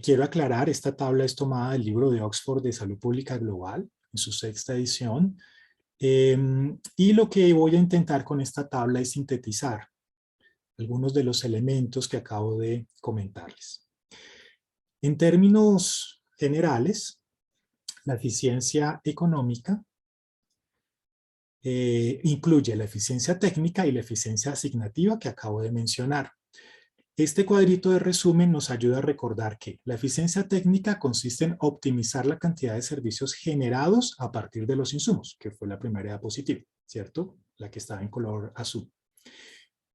Quiero aclarar, esta tabla es tomada del libro de Oxford de Salud Pública Global, en su 6ª edición, y lo que voy a intentar con esta tabla es sintetizar algunos de los elementos que acabo de comentarles. En términos generales, la eficiencia económica incluye la eficiencia técnica y la eficiencia asignativa que acabo de mencionar. Este cuadrito de resumen nos ayuda a recordar que la eficiencia técnica consiste en optimizar la cantidad de servicios generados a partir de los insumos, que fue la primera diapositiva, ¿cierto? La que estaba en color azul.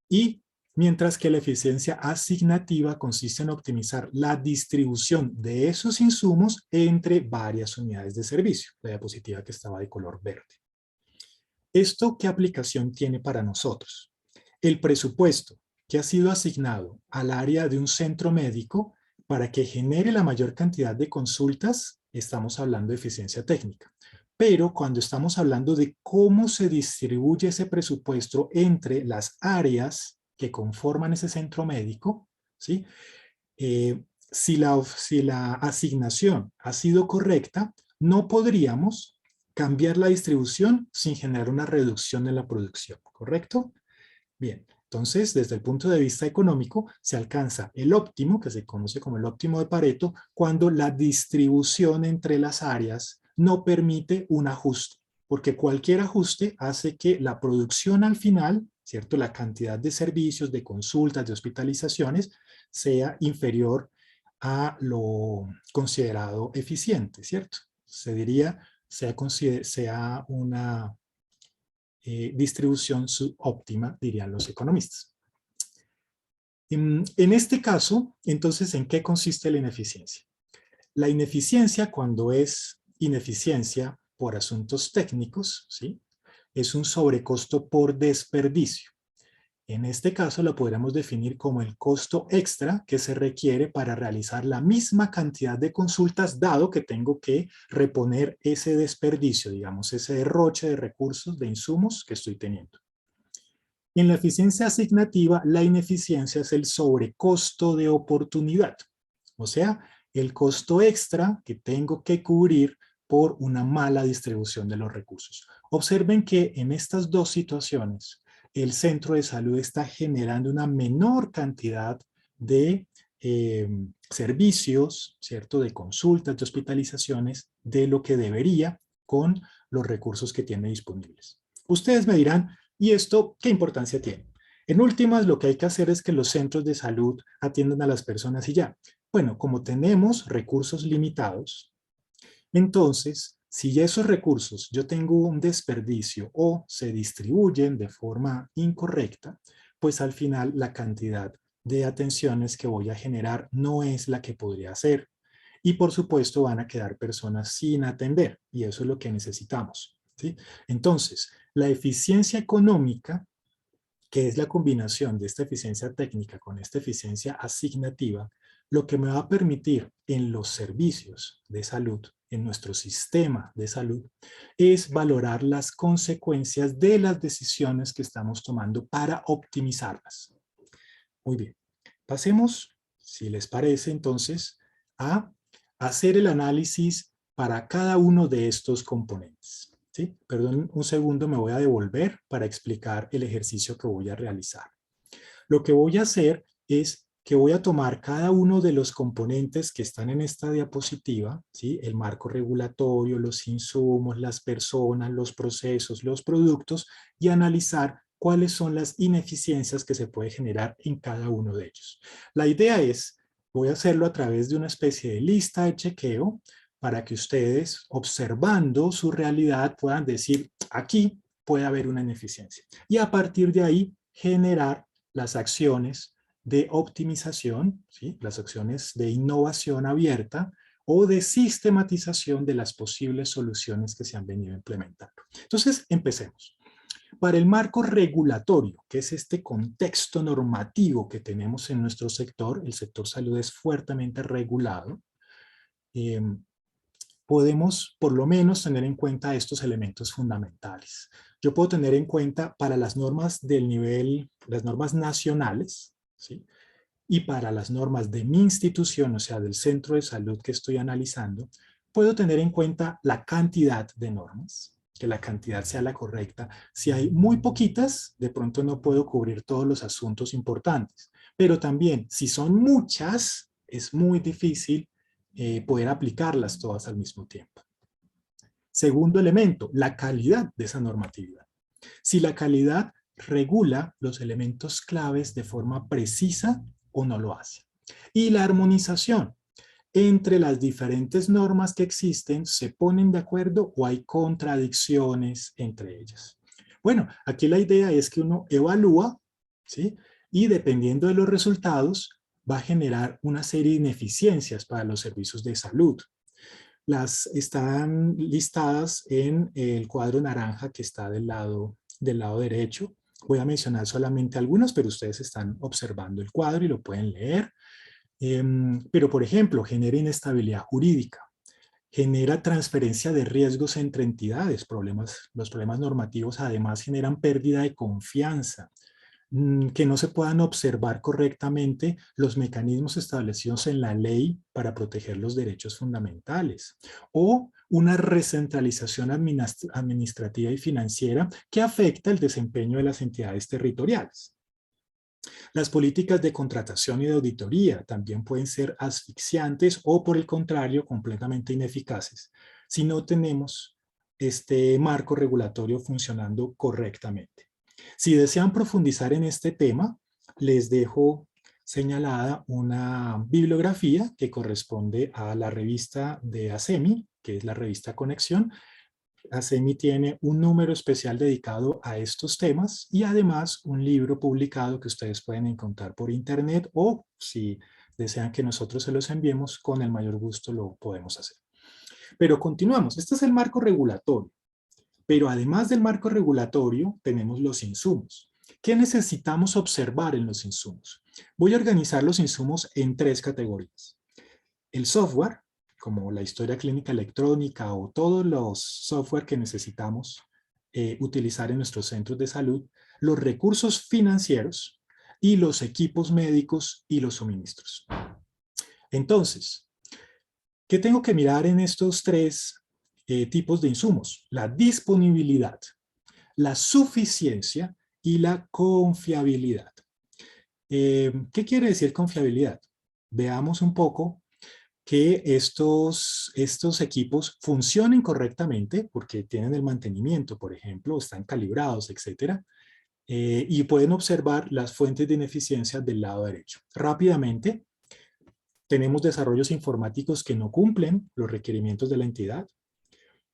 Y mientras que la eficiencia asignativa consiste en optimizar la distribución de esos insumos entre varias unidades de servicio, la diapositiva que estaba de color verde. ¿Esto qué aplicación tiene para nosotros? El presupuesto que ha sido asignado al área de un centro médico para que genere la mayor cantidad de consultas, estamos hablando de eficiencia técnica. Pero cuando estamos hablando de cómo se distribuye ese presupuesto entre las áreas que conforman ese centro médico, ¿sí? Si la asignación ha sido correcta, no podríamos cambiar la distribución sin generar una reducción en la producción, ¿correcto? Bien, entonces desde el punto de vista económico se alcanza el óptimo, que se conoce como el óptimo de Pareto, cuando la distribución entre las áreas no permite un ajuste, porque cualquier ajuste hace que la producción al final, ¿cierto? La cantidad de servicios, de consultas, de hospitalizaciones, sea inferior a lo considerado eficiente, ¿cierto? Se diría, sea una distribución subóptima, dirían los economistas. En este caso, entonces, ¿en qué consiste la ineficiencia? La ineficiencia, cuando es ineficiencia por asuntos técnicos, ¿sí? Es un sobrecosto por desperdicio. En este caso lo podríamos definir como el costo extra que se requiere para realizar la misma cantidad de consultas, dado que tengo que reponer ese desperdicio, digamos, ese derroche de recursos, de insumos que estoy teniendo. En la eficiencia asignativa, la ineficiencia es el sobrecosto de oportunidad, o sea, el costo extra que tengo que cubrir por una mala distribución de los recursos. Observen que en estas dos situaciones, el centro de salud está generando una menor cantidad de servicios, ¿cierto? De consultas, de hospitalizaciones, de lo que debería con los recursos que tiene disponibles. Ustedes me dirán, ¿y esto qué importancia tiene? En últimas, lo que hay que hacer es que los centros de salud atiendan a las personas y ya. Bueno, como tenemos recursos limitados, entonces, si esos recursos yo tengo un desperdicio o se distribuyen de forma incorrecta, pues al final la cantidad de atenciones que voy a generar no es la que podría ser. Y por supuesto van a quedar personas sin atender y eso es lo que necesitamos, ¿sí? Entonces, la eficiencia económica, que es la combinación de esta eficiencia técnica con esta eficiencia asignativa, lo que me va a permitir en los servicios de salud, en nuestro sistema de salud, es valorar las consecuencias de las decisiones que estamos tomando para optimizarlas. Muy bien, pasemos, si les parece entonces, a hacer el análisis para cada uno de estos componentes. ¿Sí? Perdón un segundo, me voy a devolver para explicar el ejercicio que voy a realizar. Lo que voy a hacer es que voy a tomar cada uno de los componentes que están en esta diapositiva, ¿sí? El marco regulatorio, los insumos, las personas, los procesos, los productos, y analizar cuáles son las ineficiencias que se puede generar en cada uno de ellos. La idea es, voy a hacerlo a través de una especie de lista de chequeo para que ustedes, observando su realidad, puedan decir, aquí puede haber una ineficiencia. Y a partir de ahí, generar las acciones de optimización, ¿sí? Las acciones de innovación abierta o de sistematización de las posibles soluciones que se han venido implementando. Entonces, empecemos. Para el marco regulatorio, que es este contexto normativo que tenemos en nuestro sector, el sector salud es fuertemente regulado, podemos por lo menos tener en cuenta estos elementos fundamentales. Yo puedo tener en cuenta para las normas del nivel, las normas nacionales, ¿sí? Y para las normas de mi institución, o sea, del centro de salud que estoy analizando, puedo tener en cuenta la cantidad de normas, que la cantidad sea la correcta. Si hay muy poquitas, de pronto no puedo cubrir todos los asuntos importantes. Pero también, si son muchas, es muy difícil poder aplicarlas todas al mismo tiempo. Segundo elemento, la calidad de esa normatividad. Si la calidad regula los elementos claves de forma precisa o no lo hace. Y la armonización. Entre las diferentes normas que existen, ¿se ponen de acuerdo o hay contradicciones entre ellas? Bueno, aquí la idea es que uno evalúa, ¿sí? Y dependiendo de los resultados, va a generar una serie de ineficiencias para los servicios de salud. Las están listadas en el cuadro naranja que está del lado derecho. Voy a mencionar solamente algunos, pero ustedes están observando el cuadro y lo pueden leer. Pero, por ejemplo, genera inestabilidad jurídica, genera transferencia de riesgos entre entidades, los problemas normativos además generan pérdida de confianza, que no se puedan observar correctamente los mecanismos establecidos en la ley para proteger los derechos fundamentales, o una recentralización administrativa y financiera que afecta el desempeño de las entidades territoriales. Las políticas de contratación y de auditoría también pueden ser asfixiantes o, por el contrario, completamente ineficaces si no tenemos este marco regulatorio funcionando correctamente. Si desean profundizar en este tema, les dejo señalada una bibliografía que corresponde a la revista de ASEMI, que es la revista Conexión. ASEMI tiene un número especial dedicado a estos temas y además un libro publicado que ustedes pueden encontrar por internet o si desean que nosotros se los enviemos, con el mayor gusto lo podemos hacer. Pero continuamos. Este es el marco regulatorio. Pero además del marco regulatorio, tenemos los insumos. ¿Qué necesitamos observar en los insumos? Voy a organizar los insumos en 3 categorías. El software, como la historia clínica electrónica o todos los software que necesitamos utilizar en nuestros centros de salud, los recursos financieros y los equipos médicos y los suministros. Entonces, ¿qué tengo que mirar en estos 3 tipos de insumos? La disponibilidad, la suficiencia y la confiabilidad. ¿Qué quiere decir confiabilidad? Veamos un poco que estos equipos funcionen correctamente porque tienen el mantenimiento, por ejemplo, están calibrados, etcétera, y pueden observar las fuentes de ineficiencia del lado derecho. Rápidamente, tenemos desarrollos informáticos que no cumplen los requerimientos de la entidad.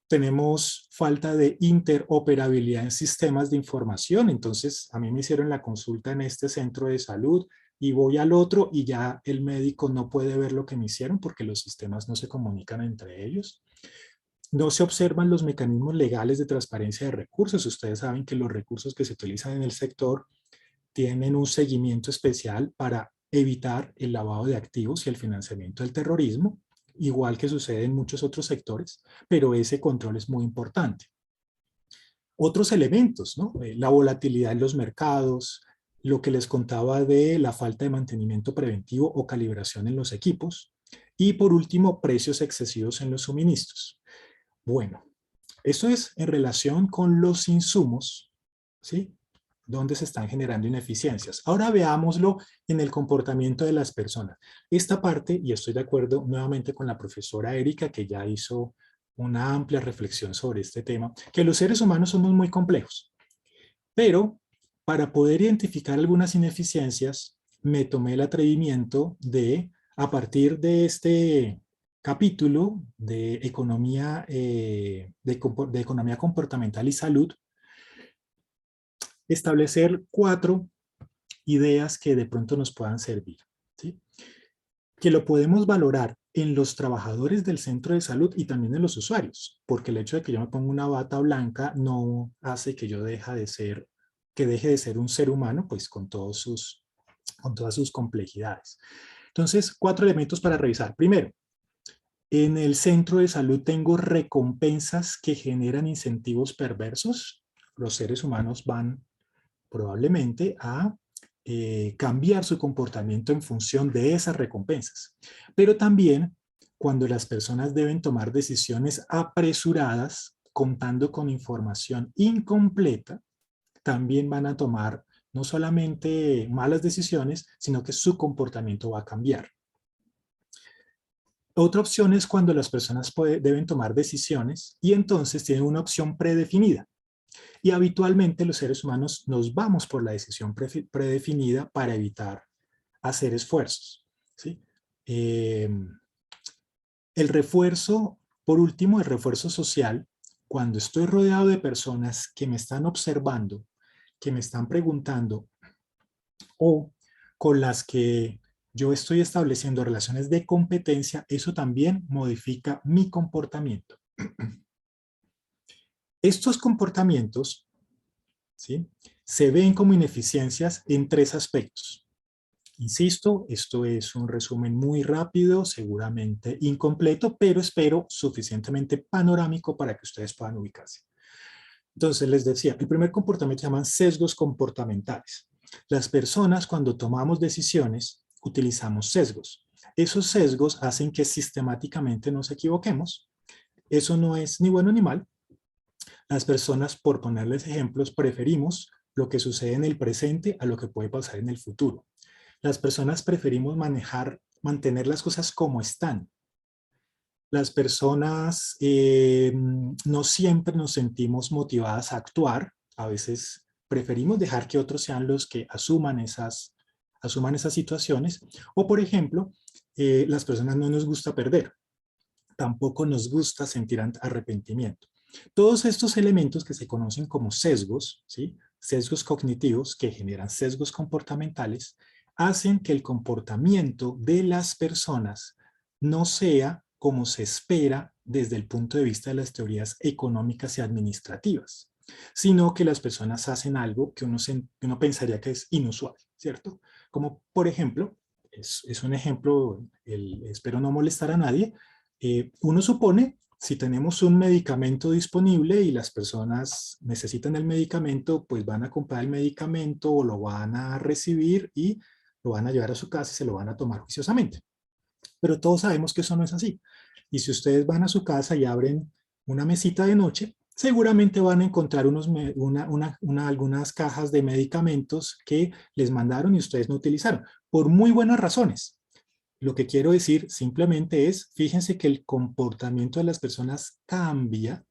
Tenemos falta de interoperabilidad en sistemas de información. Entonces, a mí me hicieron la consulta en este centro de salud y voy al otro y ya el médico no puede ver lo que me hicieron porque los sistemas no se comunican entre ellos. No se observan los mecanismos legales de transparencia de recursos. Ustedes saben que los recursos que se utilizan en el sector tienen un seguimiento especial para evitar el lavado de activos y el financiamiento del terrorismo, igual que sucede en muchos otros sectores, pero ese control es muy importante. Otros elementos, ¿no? La volatilidad en los mercados, lo que les contaba de la falta de mantenimiento preventivo o calibración en los equipos, y por último, precios excesivos en los suministros. Bueno, esto es en relación con los insumos, ¿sí? ¿Dónde se están generando ineficiencias? Ahora veámoslo en el comportamiento de las personas. Esta parte, y estoy de acuerdo nuevamente con la profesora Erika, que ya hizo una amplia reflexión sobre este tema, que los seres humanos somos muy complejos. Pero para poder identificar algunas ineficiencias, me tomé el atrevimiento de, a partir de este capítulo de economía, de economía comportamental y salud, establecer 4 ideas que de pronto nos puedan servir, ¿sí? Que lo podemos valorar en los trabajadores del centro de salud y también en los usuarios, porque el hecho de que yo me ponga una bata blanca no hace que yo deje de ser un ser humano, pues con todas sus complejidades. Entonces, 4 elementos para revisar. Primero, en el centro de salud tengo recompensas que generan incentivos perversos. Los seres humanos van probablemente a cambiar su comportamiento en función de esas recompensas. Pero también cuando las personas deben tomar decisiones apresuradas, contando con información incompleta, también van a tomar no solamente malas decisiones, sino que su comportamiento va a cambiar. Otra opción es cuando las personas deben tomar decisiones y entonces tienen una opción predefinida. Y habitualmente los seres humanos nos vamos por la decisión predefinida para evitar hacer esfuerzos, ¿sí? El refuerzo, por último, el refuerzo social, cuando estoy rodeado de personas que me están observando, que me están preguntando o con las que yo estoy estableciendo relaciones de competencia, eso también modifica mi comportamiento. Estos comportamientos, ¿sí?, se ven como ineficiencias en 3 aspectos. Insisto, esto es un resumen muy rápido, seguramente incompleto, pero espero suficientemente panorámico para que ustedes puedan ubicarse. Entonces, les decía, el primer comportamiento se llaman sesgos comportamentales. Las personas, cuando tomamos decisiones, utilizamos sesgos. Esos sesgos hacen que sistemáticamente nos equivoquemos. Eso no es ni bueno ni mal. Las personas, por ponerles ejemplos, preferimos lo que sucede en el presente a lo que puede pasar en el futuro. Las personas preferimos mantener las cosas como están. Las personas no siempre nos sentimos motivadas a actuar. A veces preferimos dejar que otros sean los que asuman esas situaciones. O, por ejemplo, las personas no nos gusta perder. Tampoco nos gusta sentir arrepentimiento. Todos estos elementos que se conocen como sesgos, ¿sí?, sesgos cognitivos que generan sesgos comportamentales, hacen que el comportamiento de las personas no sea como se espera desde el punto de vista de las teorías económicas y administrativas, sino que las personas hacen algo que uno pensaría que es inusual, ¿cierto? Como por ejemplo, es un ejemplo, espero no molestar a nadie, uno supone, si tenemos un medicamento disponible y las personas necesitan el medicamento, pues van a comprar el medicamento o lo van a recibir y lo van a llevar a su casa y se lo van a tomar juiciosamente. Pero todos sabemos que eso no es así. Y si ustedes van a su casa y abren una mesita de noche, seguramente van a encontrar algunas cajas de medicamentos que les mandaron y ustedes no utilizaron, por muy buenas razones. Lo que quiero decir simplemente es, fíjense que el comportamiento de las personas cambia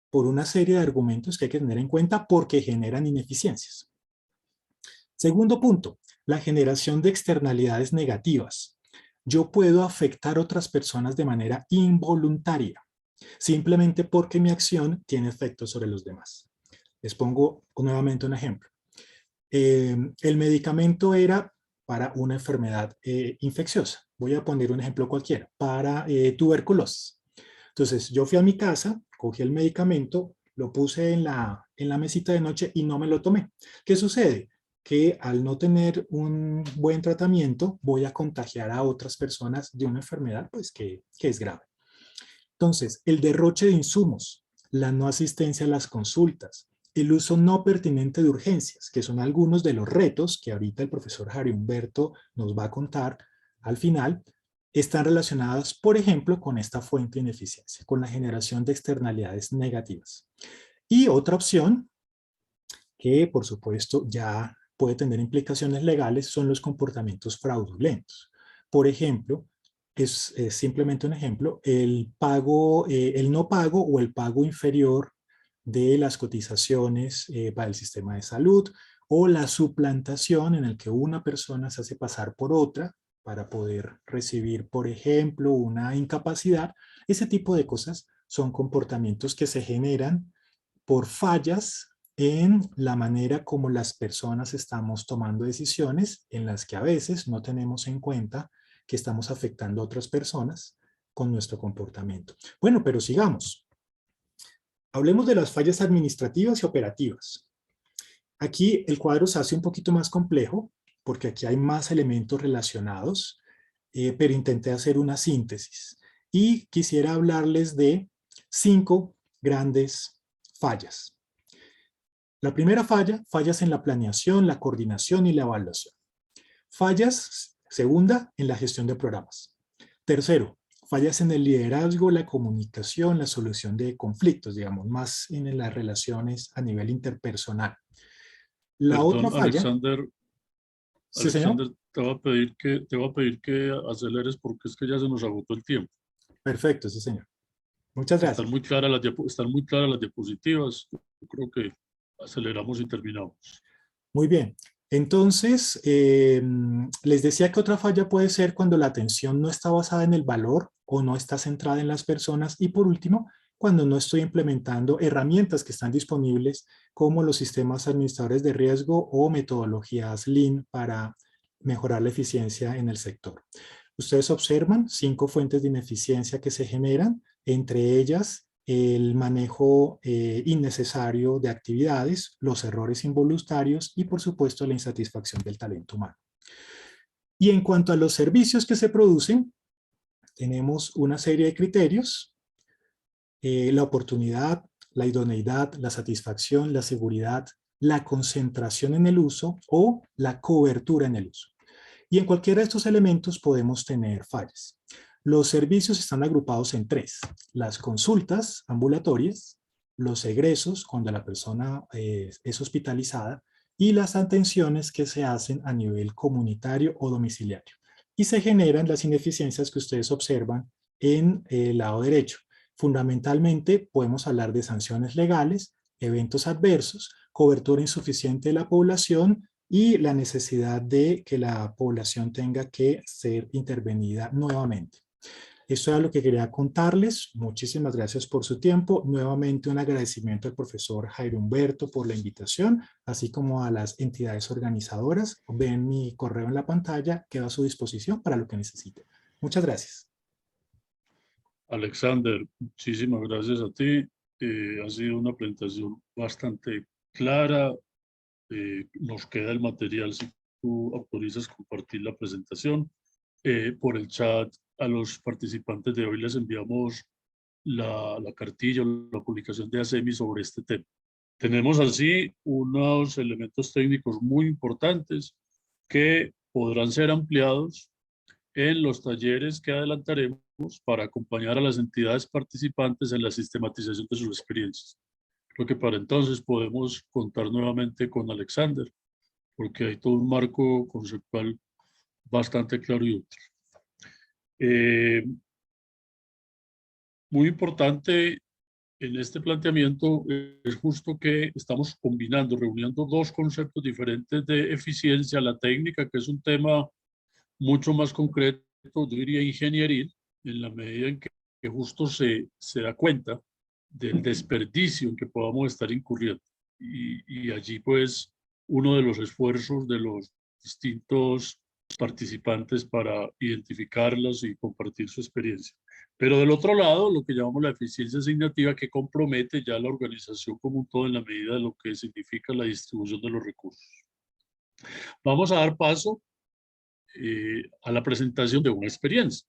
por una serie de argumentos que hay que tener en cuenta porque generan ineficiencias. Segundo punto, la generación de externalidades negativas. Yo puedo afectar a otras personas de manera involuntaria, simplemente porque mi acción tiene efectos sobre los demás. Les pongo nuevamente un ejemplo. El medicamento era para una enfermedad infecciosa. Voy a poner un ejemplo cualquiera, para tuberculosis. Entonces, yo fui a mi casa, cogí el medicamento, lo puse en la mesita de noche y no me lo tomé. ¿Qué sucede? Que al no tener un buen tratamiento, voy a contagiar a otras personas de una enfermedad pues, que es grave. Entonces, el derroche de insumos, la no asistencia a las consultas, el uso no pertinente de urgencias, que son algunos de los retos que ahorita el profesor Jairo Humberto nos va a contar al final, están relacionados, por ejemplo, con esta fuente de ineficiencia, con la generación de externalidades negativas. Y otra opción, que por supuesto ya puede tener implicaciones legales, son los comportamientos fraudulentos. Por ejemplo, es simplemente un ejemplo, el no pago o el pago inferior de las cotizaciones para el sistema de salud, o la suplantación en el que una persona se hace pasar por otra para poder recibir, por ejemplo, una incapacidad. Ese tipo de cosas son comportamientos que se generan por fallas en la manera como las personas estamos tomando decisiones, en las que a veces no tenemos en cuenta que estamos afectando a otras personas con nuestro comportamiento. Bueno, pero sigamos. Hablemos de las fallas administrativas y operativas. Aquí el cuadro se hace un poquito más complejo, porque aquí hay más elementos relacionados, pero intenté hacer una síntesis. Y quisiera hablarles de 5 grandes fallas. La primera falla, fallas en la planeación, la coordinación y la evaluación. Fallas, segunda, en la gestión de programas. Tercero, fallas en el liderazgo, la comunicación, la solución de conflictos, digamos, más en las relaciones a nivel interpersonal. La otra Perdón, falla... Sí, señor. Alexander, te voy a pedir que aceleres porque es que ya se nos agotó el tiempo. Perfecto, sí, señor. Muchas gracias. Están muy claras las diapositivas. Yo creo que aceleramos y terminamos. Muy bien. Entonces, les decía que otra falla puede ser cuando la atención no está basada en el valor o no está centrada en las personas. Y por último, cuando no estoy implementando herramientas que están disponibles como los sistemas administradores de riesgo o metodologías Lean para mejorar la eficiencia en el sector. Ustedes observan 5 fuentes de ineficiencia que se generan, entre ellas el manejo innecesario de actividades, los errores involuntarios y por supuesto la insatisfacción del talento humano. Y en cuanto a los servicios que se producen, tenemos una serie de criterios: la oportunidad, la idoneidad, la satisfacción, la seguridad, la concentración en el uso o la cobertura en el uso. Y en cualquiera de estos elementos podemos tener fallas. Los servicios están agrupados en 3: las consultas ambulatorias, los egresos cuando la persona es hospitalizada y las atenciones que se hacen a nivel comunitario o domiciliario. Y se generan las ineficiencias que ustedes observan en el lado derecho. Fundamentalmente podemos hablar de sanciones legales, eventos adversos, cobertura insuficiente de la población y la necesidad de que la población tenga que ser intervenida nuevamente. Esto era lo que quería contarles. Muchísimas gracias por su tiempo. Nuevamente un agradecimiento al profesor Jairo Humberto por la invitación, así como a las entidades organizadoras. Ven mi correo en la pantalla, quedo a su disposición para lo que necesiten. Muchas gracias. Alexander, muchísimas gracias a ti. Ha sido una presentación bastante clara. Nos queda el material si tú autorizas compartir la presentación. Por el chat a los participantes de hoy les enviamos la cartilla o la publicación de ASEMI sobre este tema. Tenemos así unos elementos técnicos muy importantes que podrán ser ampliados en los talleres que adelantaremos para acompañar a las entidades participantes en la sistematización de sus experiencias. Creo que para entonces podemos contar nuevamente con Alexander, porque hay todo un marco conceptual bastante claro y útil. Muy importante en este planteamiento es justo que estamos combinando, reuniendo 2 conceptos diferentes de eficiencia: la técnica, que es un tema mucho más concreto, yo diría ingenieril, en la medida en que justo se da cuenta del desperdicio en que podamos estar incurriendo. Y allí pues uno de los esfuerzos de los distintos participantes para identificarlas y compartir su experiencia. Pero del otro lado, lo que llamamos la eficiencia asignativa, que compromete ya la organización como un todo en la medida de lo que significa la distribución de los recursos. Vamos a dar paso a la presentación de una experiencia,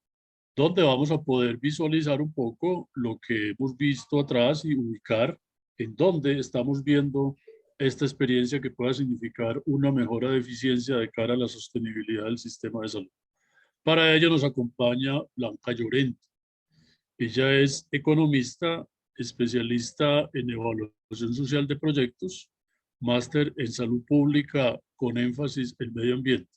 donde vamos a poder visualizar un poco lo que hemos visto atrás y ubicar en dónde estamos viendo esta experiencia que pueda significar una mejora de eficiencia de cara a la sostenibilidad del sistema de salud. Para ello nos acompaña Blanca Llorente. Ella es economista, especialista en evaluación social de proyectos, máster en salud pública con énfasis en medio ambiente.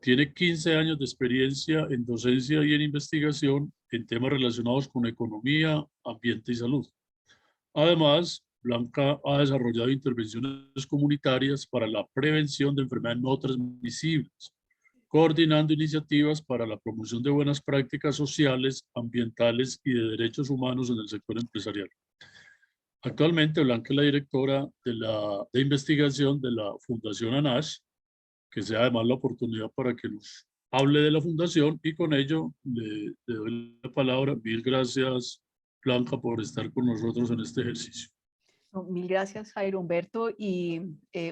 Tiene 15 años de experiencia en docencia y en investigación en temas relacionados con economía, ambiente y salud. Además, Blanca ha desarrollado intervenciones comunitarias para la prevención de enfermedades no transmisibles, coordinando iniciativas para la promoción de buenas prácticas sociales, ambientales y de derechos humanos en el sector empresarial. Actualmente, Blanca es la directora de investigación de la Fundación ANASH, que sea además la oportunidad para que nos hable de la fundación, y con ello le doy la palabra. Mil gracias, Blanca, por estar con nosotros en este ejercicio. No, mil gracias, Jairo Humberto, y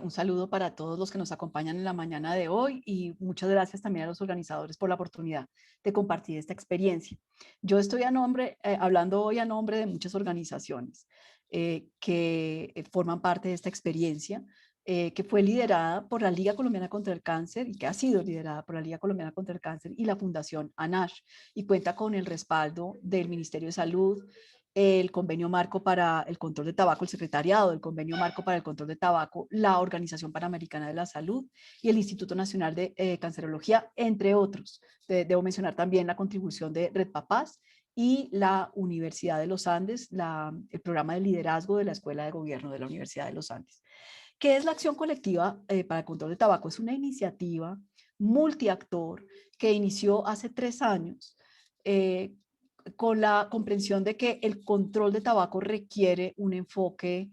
un saludo para todos los que nos acompañan en la mañana de hoy, y muchas gracias también a los organizadores por la oportunidad de compartir esta experiencia. Yo estoy hablando hoy a nombre de muchas organizaciones que forman parte de esta experiencia, que fue liderada por la Liga Colombiana contra el Cáncer, y que ha sido liderada por la Liga Colombiana contra el Cáncer y la Fundación ANASH, y cuenta con el respaldo del Ministerio de Salud, el Convenio Marco para el Control de Tabaco, el Secretariado del Convenio Marco para el Control de Tabaco, la Organización Panamericana de la Salud y el Instituto Nacional de Cancerología, entre otros. Debo mencionar también la contribución de Red Papás y la Universidad de los Andes, el programa de liderazgo de la Escuela de Gobierno de la Universidad de los Andes. ¿Qué es la Acción Colectiva para el Control de Tabaco? Es una iniciativa multiactor que inició hace 3 años con la comprensión de que el control de tabaco requiere un enfoque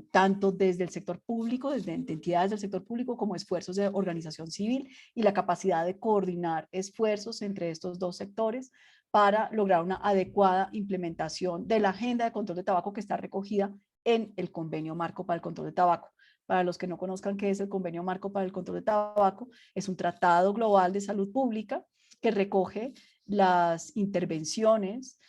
tanto desde el sector público, desde entidades del sector público, como esfuerzos de organización civil, y la capacidad de coordinar esfuerzos entre estos dos sectores para lograr una adecuada implementación de la agenda de control de tabaco que está recogida en el Convenio Marco para el Control de Tabaco. Para los que no conozcan qué es el Convenio Marco para el Control de Tabaco, es un tratado global de salud pública que recoge las intervenciones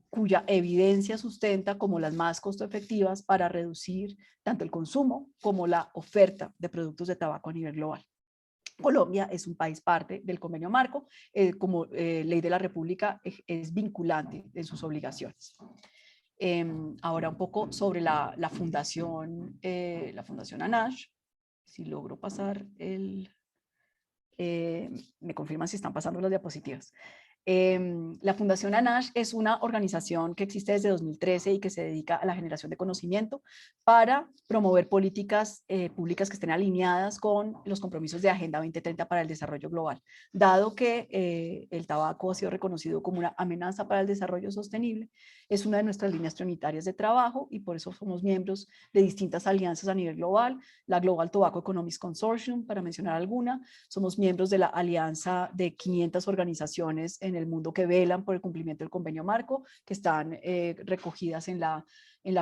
cuya evidencia sustenta como las más costo efectivas para reducir tanto el consumo como la oferta de productos de tabaco a nivel global. Colombia es un país parte del Convenio Marco, como ley de la República es vinculante en sus obligaciones. Ahora un poco sobre la fundación ANASH. Si logro pasar me confirman si están pasando las diapositivas. La Fundación ANASH es una organización que existe desde 2013 y que se dedica a la generación de conocimiento para promover políticas públicas que estén alineadas con los compromisos de Agenda 2030 para el desarrollo global. Dado que el tabaco ha sido reconocido como una amenaza para el desarrollo sostenible, es una de nuestras líneas prioritarias de trabajo, y por eso somos miembros de distintas alianzas a nivel global, la Global Tobacco Economics Consortium, para mencionar alguna. Somos miembros de la alianza de 500 organizaciones en el mundo que velan por el cumplimiento del Convenio Marco, que están recogidas en la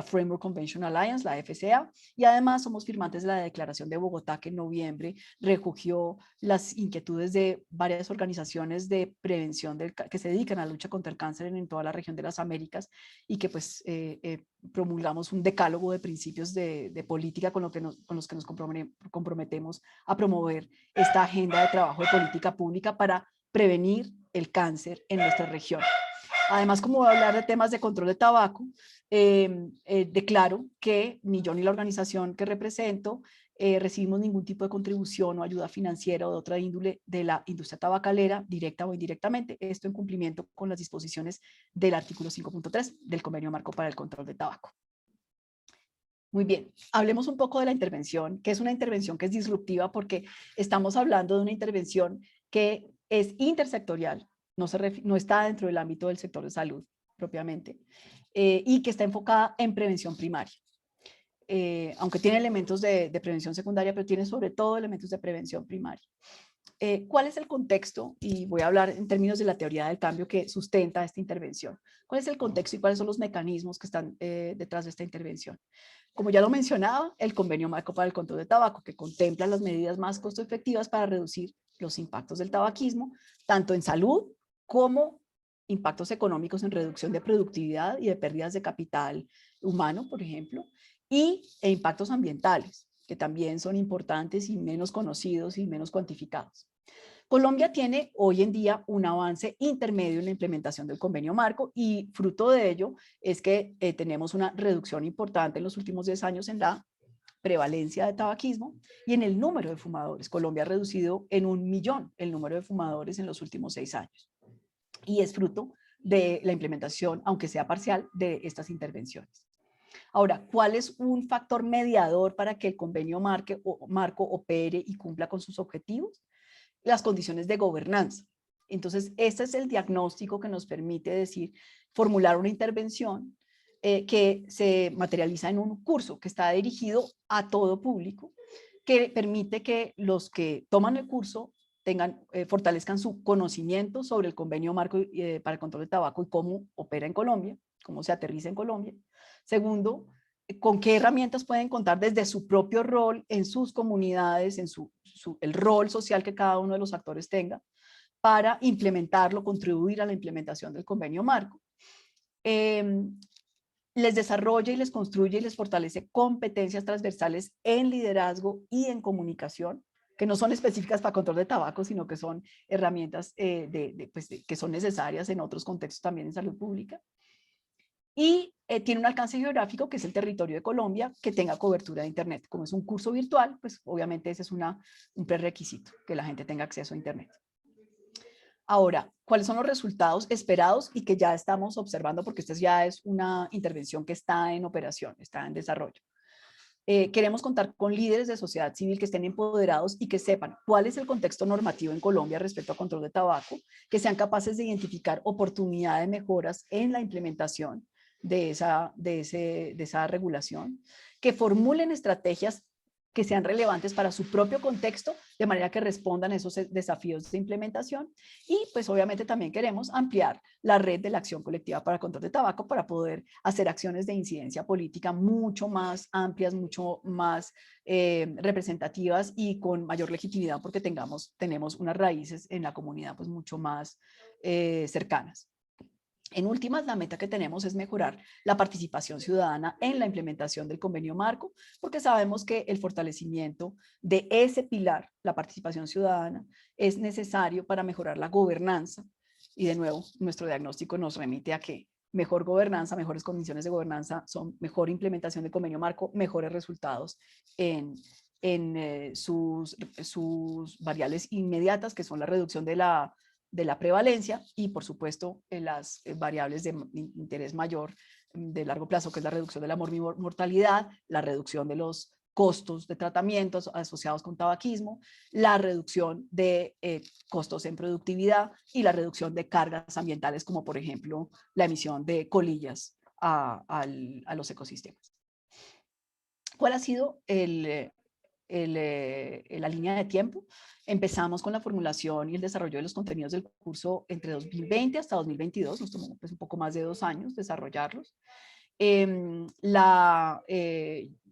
Framework Convention Alliance, la FCA, y además somos firmantes de la Declaración de Bogotá, que en noviembre recogió las inquietudes de varias organizaciones de prevención que se dedican a la lucha contra el cáncer en toda la región de las Américas, y que pues promulgamos un decálogo de principios de política con los que nos comprometemos a promover esta agenda de trabajo de política pública para prevenir el cáncer en nuestra región. Además, como voy a hablar de temas de control de tabaco, declaro que ni yo ni la organización que represento recibimos ningún tipo de contribución o ayuda financiera o de otra índole de la industria tabacalera, directa o indirectamente, esto en cumplimiento con las disposiciones del artículo 5.3 del Convenio Marco para el Control de Tabaco. Muy bien, hablemos un poco de la intervención, que es una intervención que es disruptiva, porque estamos hablando de una intervención que es intersectorial, no está dentro del ámbito del sector de salud propiamente, y que está enfocada en prevención primaria. Aunque tiene elementos de prevención secundaria, pero tiene sobre todo elementos de prevención primaria. ¿Cuál es el contexto? Y voy a hablar en términos de la teoría del cambio que sustenta esta intervención. ¿Cuál es el contexto y cuáles son los mecanismos que están detrás de esta intervención? Como ya lo mencionaba, el Convenio Marco para el Control de Tabaco, que contempla las medidas más costo efectivas para reducir los impactos del tabaquismo, tanto en salud como impactos económicos en reducción de productividad y de pérdidas de capital humano, por ejemplo, e impactos ambientales, que también son importantes y menos conocidos y menos cuantificados. Colombia tiene hoy en día un avance intermedio en la implementación del Convenio Marco, y fruto de ello es que tenemos una reducción importante en los últimos 10 años en la prevalencia de tabaquismo y en el número de fumadores. Colombia ha reducido en 1 millón el número de fumadores en los últimos 6 años. Y es fruto de la implementación, aunque sea parcial, de estas intervenciones. Ahora, ¿cuál es un factor mediador para que el convenio marco opere y cumpla con sus objetivos? Las condiciones de gobernanza. Entonces, este es el diagnóstico que nos permite decir, formular una intervención que se materializa en un curso que está dirigido a todo público, que permite que los que toman el curso fortalezcan su conocimiento sobre el convenio marco para el control del tabaco y cómo opera en Colombia, cómo se aterriza en Colombia. Segundo, con qué herramientas pueden contar desde su propio rol en sus comunidades, en el rol social que cada uno de los actores tenga, para implementarlo, contribuir a la implementación del convenio marco. Les desarrolla y les construye y les fortalece competencias transversales en liderazgo y en comunicación, que no son específicas para control de tabaco, sino que son herramientas que son necesarias en otros contextos también en salud pública. Y tiene un alcance geográfico, que es el territorio de Colombia, que tenga cobertura de Internet. Como es un curso virtual, pues obviamente ese es un prerequisito, que la gente tenga acceso a Internet. Ahora, ¿cuáles son los resultados esperados y que ya estamos observando? Porque esta ya es una intervención que está en operación, está en desarrollo. Queremos contar con líderes de sociedad civil que estén empoderados y que sepan cuál es el contexto normativo en Colombia respecto a control de tabaco, que sean capaces de identificar oportunidad de mejoras en la implementación de esa regulación, que formulen estrategias que sean relevantes para su propio contexto, de manera que respondan a esos desafíos de implementación. Y pues obviamente también queremos ampliar la red de la acción colectiva para el control de tabaco para poder hacer acciones de incidencia política mucho más amplias, mucho más representativas y con mayor legitimidad, porque tenemos unas raíces en la comunidad pues mucho más cercanas. En últimas, la meta que tenemos es mejorar la participación ciudadana en la implementación del convenio marco, porque sabemos que el fortalecimiento de ese pilar, la participación ciudadana, es necesario para mejorar la gobernanza. Y de nuevo, nuestro diagnóstico nos remite a que mejor gobernanza, mejores condiciones de gobernanza son mejor implementación del convenio marco, mejores resultados en sus variables inmediatas, que son la reducción de la prevalencia y, por supuesto, en las variables de interés mayor de largo plazo, que es la reducción de la mortalidad, la reducción de los costos de tratamientos asociados con tabaquismo, la reducción de costos en productividad y la reducción de cargas ambientales, como por ejemplo la emisión de colillas a los ecosistemas. ¿Cuál ha sido la línea de tiempo? Empezamos con la formulación y el desarrollo de los contenidos del curso entre 2020 hasta 2022, nos tomó pues un poco más de 2 años desarrollarlos.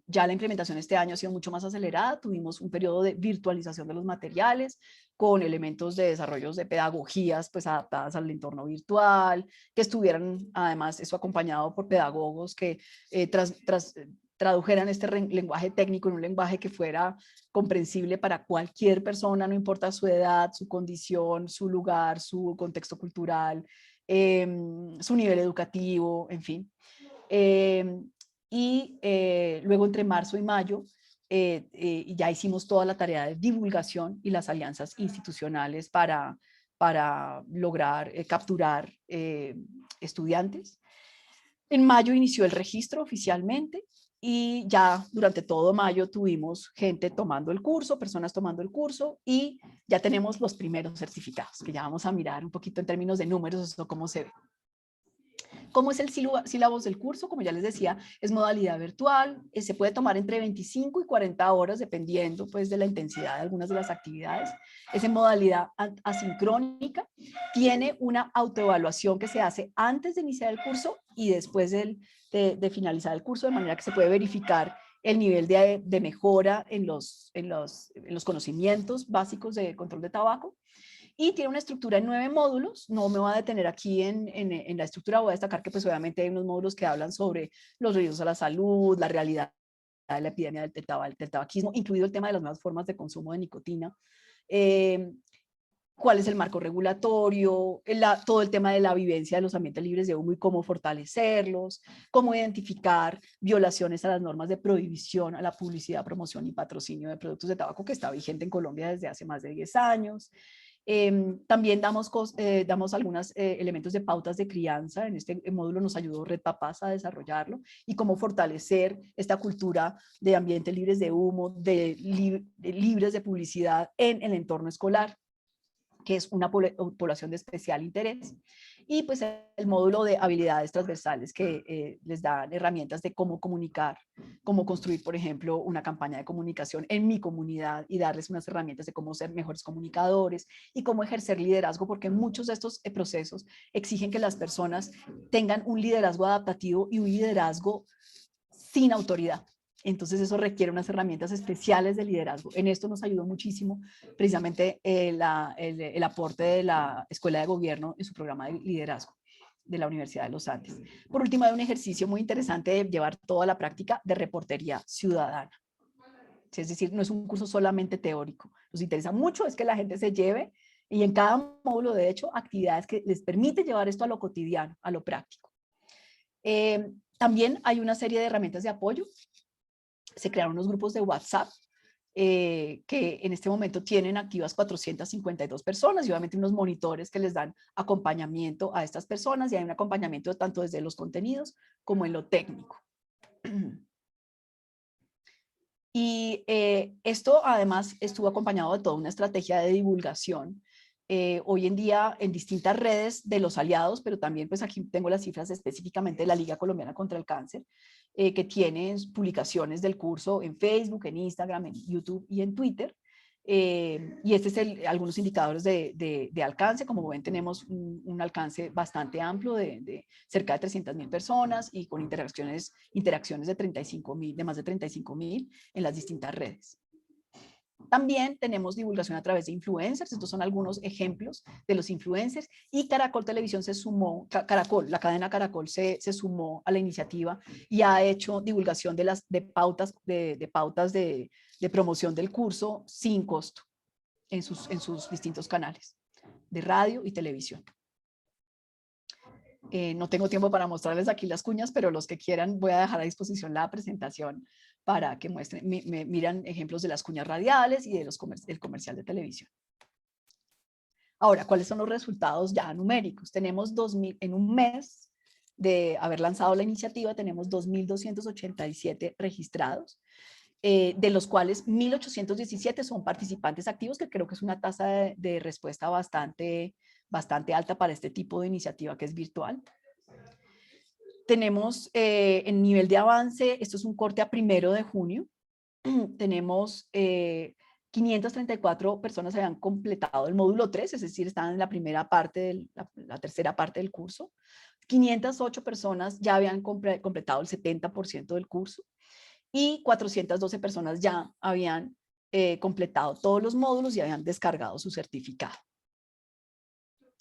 Ya la implementación este año ha sido mucho más acelerada, tuvimos un periodo de virtualización de los materiales con elementos de desarrollos de pedagogías pues adaptadas al entorno virtual, que estuvieran además eso acompañado por pedagogos que tradujeran este lenguaje técnico en un lenguaje que fuera comprensible para cualquier persona, no importa su edad, su condición, su lugar, su contexto cultural, su nivel educativo, en fin. Luego entre marzo y mayo ya hicimos toda la tarea de divulgación y las alianzas institucionales para lograr capturar estudiantes. En mayo inició el registro oficialmente y ya durante todo mayo tuvimos gente tomando el curso, personas tomando el curso, y ya tenemos los primeros certificados, que ya vamos a mirar un poquito en términos de números esto cómo se ve. ¿Cómo es el sílabus del curso? Como ya les decía, es modalidad virtual, se puede tomar entre 25 y 40 horas dependiendo pues de la intensidad de algunas de las actividades. Es en modalidad asincrónica, tiene una autoevaluación que se hace antes de iniciar el curso y después de finalizar el curso, de manera que se puede verificar el nivel de mejora en los conocimientos básicos de control de tabaco. Y tiene una estructura en 9 módulos. No me voy a detener aquí en la estructura, voy a destacar que pues obviamente hay unos módulos que hablan sobre los riesgos a la salud, la realidad de la epidemia del tabaquismo, incluido el tema de las nuevas formas de consumo de nicotina. cuál es el marco regulatorio, todo el tema de la vivencia de los ambientes libres de humo y cómo fortalecerlos, cómo identificar violaciones a las normas de prohibición a la publicidad, promoción y patrocinio de productos de tabaco, que está vigente en Colombia desde hace más de 10 años. También damos algunos elementos de pautas de crianza. En este módulo nos ayudó Red Papás a desarrollarlo y cómo fortalecer esta cultura de ambientes libres de humo, libres de publicidad en el entorno escolar, que es una población de especial interés, y pues el módulo de habilidades transversales que les dan herramientas de cómo comunicar, cómo construir, por ejemplo, una campaña de comunicación en mi comunidad y darles unas herramientas de cómo ser mejores comunicadores y cómo ejercer liderazgo, porque muchos de estos procesos exigen que las personas tengan un liderazgo adaptativo y un liderazgo sin autoridad. Entonces eso requiere unas herramientas especiales de liderazgo. En esto nos ayudó muchísimo precisamente el aporte de la Escuela de Gobierno en su programa de liderazgo de la Universidad de los Andes. Por último, hay un ejercicio muy interesante de llevar toda la práctica de reportería ciudadana. Es decir, no es un curso solamente teórico. Nos interesa mucho es que la gente se lleve, y en cada módulo, de hecho, actividades que les permiten llevar esto a lo cotidiano, a lo práctico. También hay una serie de herramientas de apoyo. Se crearon unos grupos de WhatsApp que en este momento tienen activas 452 personas y obviamente unos monitores que les dan acompañamiento a estas personas, y hay un acompañamiento tanto desde los contenidos como en lo técnico. Y esto además estuvo acompañado de toda una estrategia de divulgación. Hoy en día en distintas redes de los aliados, pero también pues aquí tengo las cifras específicamente de la Liga Colombiana contra el Cáncer, que tienen publicaciones del curso en Facebook, en Instagram, en YouTube y en Twitter. Y este es algunos indicadores de alcance. Como ven, tenemos un alcance bastante amplio de cerca de 300.000 personas y con interacciones de más de 35.000 en las distintas redes. También tenemos divulgación a través de influencers. Estos son algunos ejemplos de los influencers, y Caracol Televisión se sumó, la cadena Caracol se sumó a la iniciativa y ha hecho divulgación de pautas de promoción del curso sin costo en sus distintos canales de radio y televisión. No tengo tiempo para mostrarles aquí las cuñas, pero los que quieran voy a dejar a disposición la presentación para que muestren, miran ejemplos de las cuñas radiales y del comercial de televisión. Ahora, ¿cuáles son los resultados ya numéricos? Tenemos 2.000, en un mes de haber lanzado la iniciativa, tenemos 2.287 registrados, de los cuales 1.817 son participantes activos, que creo que es una tasa de respuesta bastante alta para este tipo de iniciativa que es virtual. Tenemos en nivel de avance, esto es un corte a 1 de junio, tenemos 534 personas que habían completado el módulo 3, es decir, están en la primera parte, la tercera parte del curso. 508 personas ya habían completado el 70% del curso, y 412 personas ya habían completado todos los módulos y habían descargado su certificado.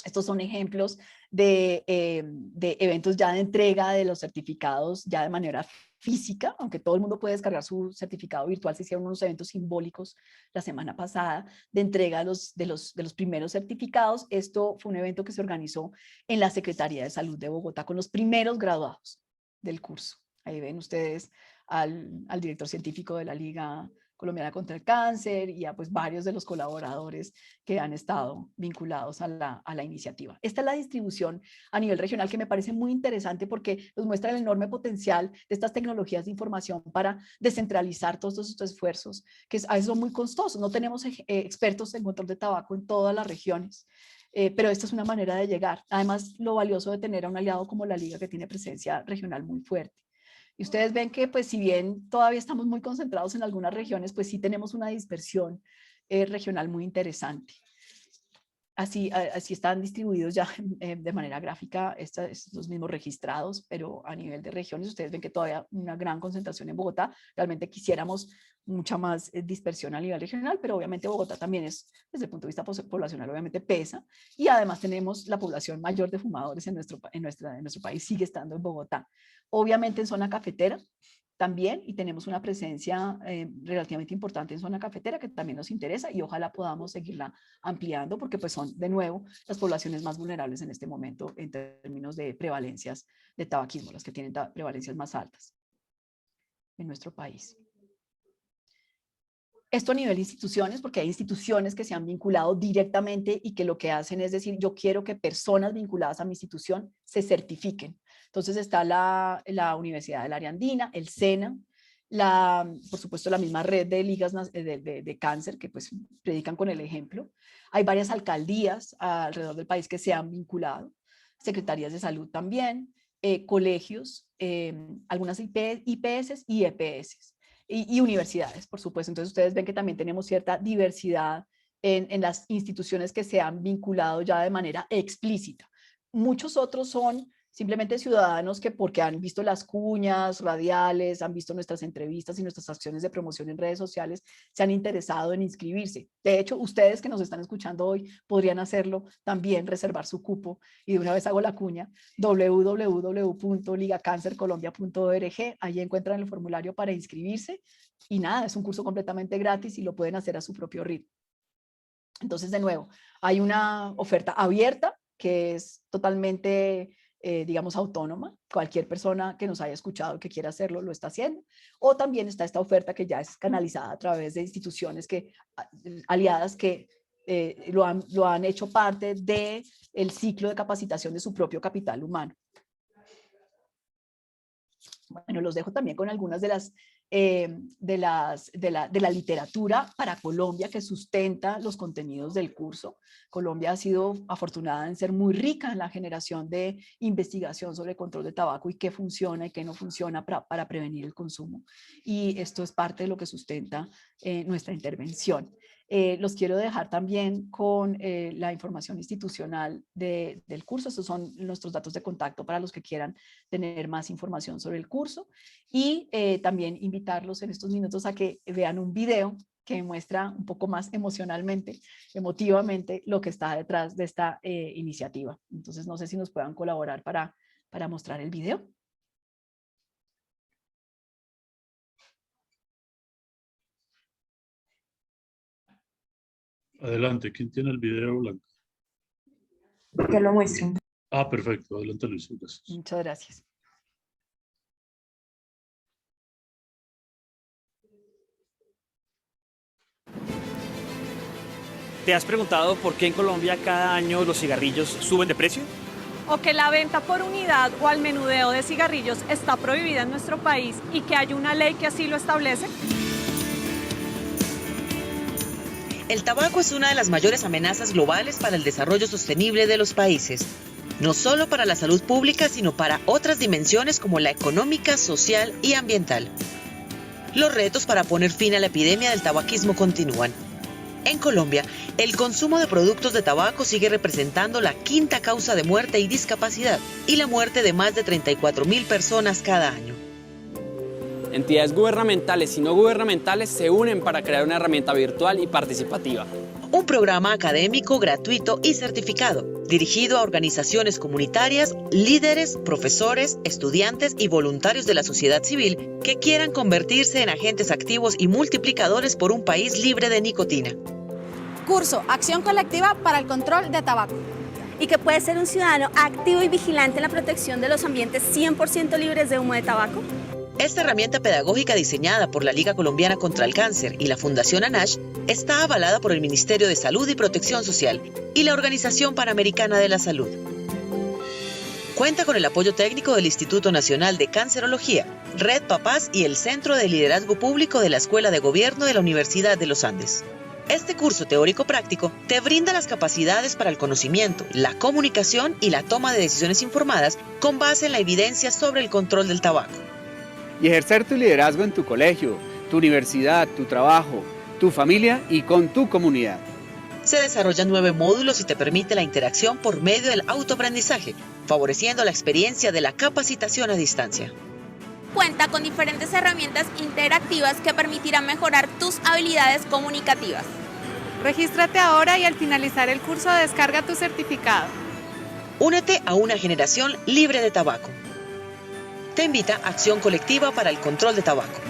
Estos son ejemplos de eventos ya de entrega de los certificados ya de manera física, aunque todo el mundo puede descargar su certificado virtual. Se hicieron unos eventos simbólicos la semana pasada de entrega de los primeros certificados. Esto fue un evento que se organizó en la Secretaría de Salud de Bogotá con los primeros graduados del curso. Ahí ven ustedes al director científico de la Liga Colombiana contra el Cáncer y a pues varios de los colaboradores que han estado vinculados a la iniciativa. Esta es la distribución a nivel regional, que me parece muy interesante porque nos muestra el enorme potencial de estas tecnologías de información para descentralizar todos estos esfuerzos, que a veces son muy costosos. No tenemos expertos en control de tabaco en todas las regiones. Pero esta es una manera de llegar. Además, lo valioso de tener a un aliado como la Liga, que tiene presencia regional muy fuerte. Y ustedes ven que, pues, si bien todavía estamos muy concentrados en algunas regiones, pues sí tenemos una dispersión regional muy interesante. Así están distribuidos ya de manera gráfica estos mismos registrados, pero a nivel de regiones ustedes ven que todavía una gran concentración en Bogotá. Realmente quisiéramos mucha más dispersión a nivel regional, pero obviamente Bogotá también es, desde el punto de vista poblacional, obviamente pesa, y además tenemos la población mayor de fumadores en nuestro país, sigue estando en Bogotá. Obviamente en zona cafetera también, y tenemos una presencia relativamente importante en zona cafetera que también nos interesa y ojalá podamos seguirla ampliando porque pues son de nuevo las poblaciones más vulnerables en este momento en términos de prevalencias de tabaquismo, las que tienen prevalencias más altas en nuestro país. Esto a nivel de instituciones, porque hay instituciones que se han vinculado directamente y que lo que hacen es decir, yo quiero que personas vinculadas a mi institución se certifiquen. Entonces está la Universidad del Área Andina, el SENA, por supuesto la misma red de ligas de cáncer que pues predican con el ejemplo. Hay varias alcaldías alrededor del país que se han vinculado, secretarías de salud también, colegios, algunas IPS y EPS. Y universidades, por supuesto. Entonces ustedes ven que también tenemos cierta diversidad en las instituciones que se han vinculado ya de manera explícita. Muchos otros son simplemente ciudadanos que porque han visto las cuñas radiales, han visto nuestras entrevistas y nuestras acciones de promoción en redes sociales, se han interesado en inscribirse. De hecho, ustedes que nos están escuchando hoy podrían hacerlo también, reservar su cupo. Y de una vez hago la cuña, www.ligacancercolombia.org, ahí encuentran el formulario para inscribirse. Y nada, es un curso completamente gratis y lo pueden hacer a su propio ritmo. Entonces, de nuevo, hay una oferta abierta que es totalmente digamos, autónoma. Cualquier persona que nos haya escuchado que quiera hacerlo lo está haciendo. O también está esta oferta que ya es canalizada a través de instituciones aliadas que lo han hecho parte del ciclo de capacitación de su propio capital humano. Bueno, los dejo también con algunas de la literatura para Colombia que sustenta los contenidos del curso. Colombia ha sido afortunada en ser muy rica en la generación de investigación sobre el control de tabaco y qué funciona y qué no funciona para prevenir el consumo. Y esto es parte de lo que sustenta nuestra intervención. Los quiero dejar también con la información institucional del curso. Estos son nuestros datos de contacto para los que quieran tener más información sobre el curso. Y también invitarlos en estos minutos a que vean un video que muestra un poco más emotivamente, lo que está detrás de esta iniciativa. Entonces, no sé si nos puedan colaborar para mostrar el video. Adelante, ¿quién tiene el video, Blanca? Te lo muestro. Ah, perfecto, adelante Luis, gracias. Muchas gracias. ¿Te has preguntado por qué en Colombia cada año los cigarrillos suben de precio? O que la venta por unidad o al menudeo de cigarrillos está prohibida en nuestro país y que hay una ley que así lo establece. El tabaco es una de las mayores amenazas globales para el desarrollo sostenible de los países. No solo para la salud pública, sino para otras dimensiones como la económica, social y ambiental. Los retos para poner fin a la epidemia del tabaquismo continúan. En Colombia, el consumo de productos de tabaco sigue representando la quinta causa de muerte y discapacidad y la muerte de más de 34.000 personas cada año. Entidades gubernamentales y no gubernamentales se unen para crear una herramienta virtual y participativa. Un programa académico gratuito y certificado, dirigido a organizaciones comunitarias, líderes, profesores, estudiantes y voluntarios de la sociedad civil que quieran convertirse en agentes activos y multiplicadores por un país libre de nicotina. Curso Acción Colectiva para el Control de Tabaco. Y que puede ser un ciudadano activo y vigilante en la protección de los ambientes 100% libres de humo de tabaco. Esta herramienta pedagógica diseñada por la Liga Colombiana contra el Cáncer y la Fundación ANASH está avalada por el Ministerio de Salud y Protección Social y la Organización Panamericana de la Salud. Cuenta con el apoyo técnico del Instituto Nacional de Cancerología, Red Papás y el Centro de Liderazgo Público de la Escuela de Gobierno de la Universidad de los Andes. Este curso teórico-práctico te brinda las capacidades para el conocimiento, la comunicación y la toma de decisiones informadas con base en la evidencia sobre el control del tabaco. Y ejercer tu liderazgo en tu colegio, tu universidad, tu trabajo, tu familia y con tu comunidad. Se desarrollan 9 módulos y te permite la interacción por medio del autoaprendizaje, favoreciendo la experiencia de la capacitación a distancia. Cuenta con diferentes herramientas interactivas que permitirán mejorar tus habilidades comunicativas. Regístrate ahora y al finalizar el curso descarga tu certificado. Únete a una generación libre de tabaco. te invita a Acción Colectiva para el Control de Tabaco.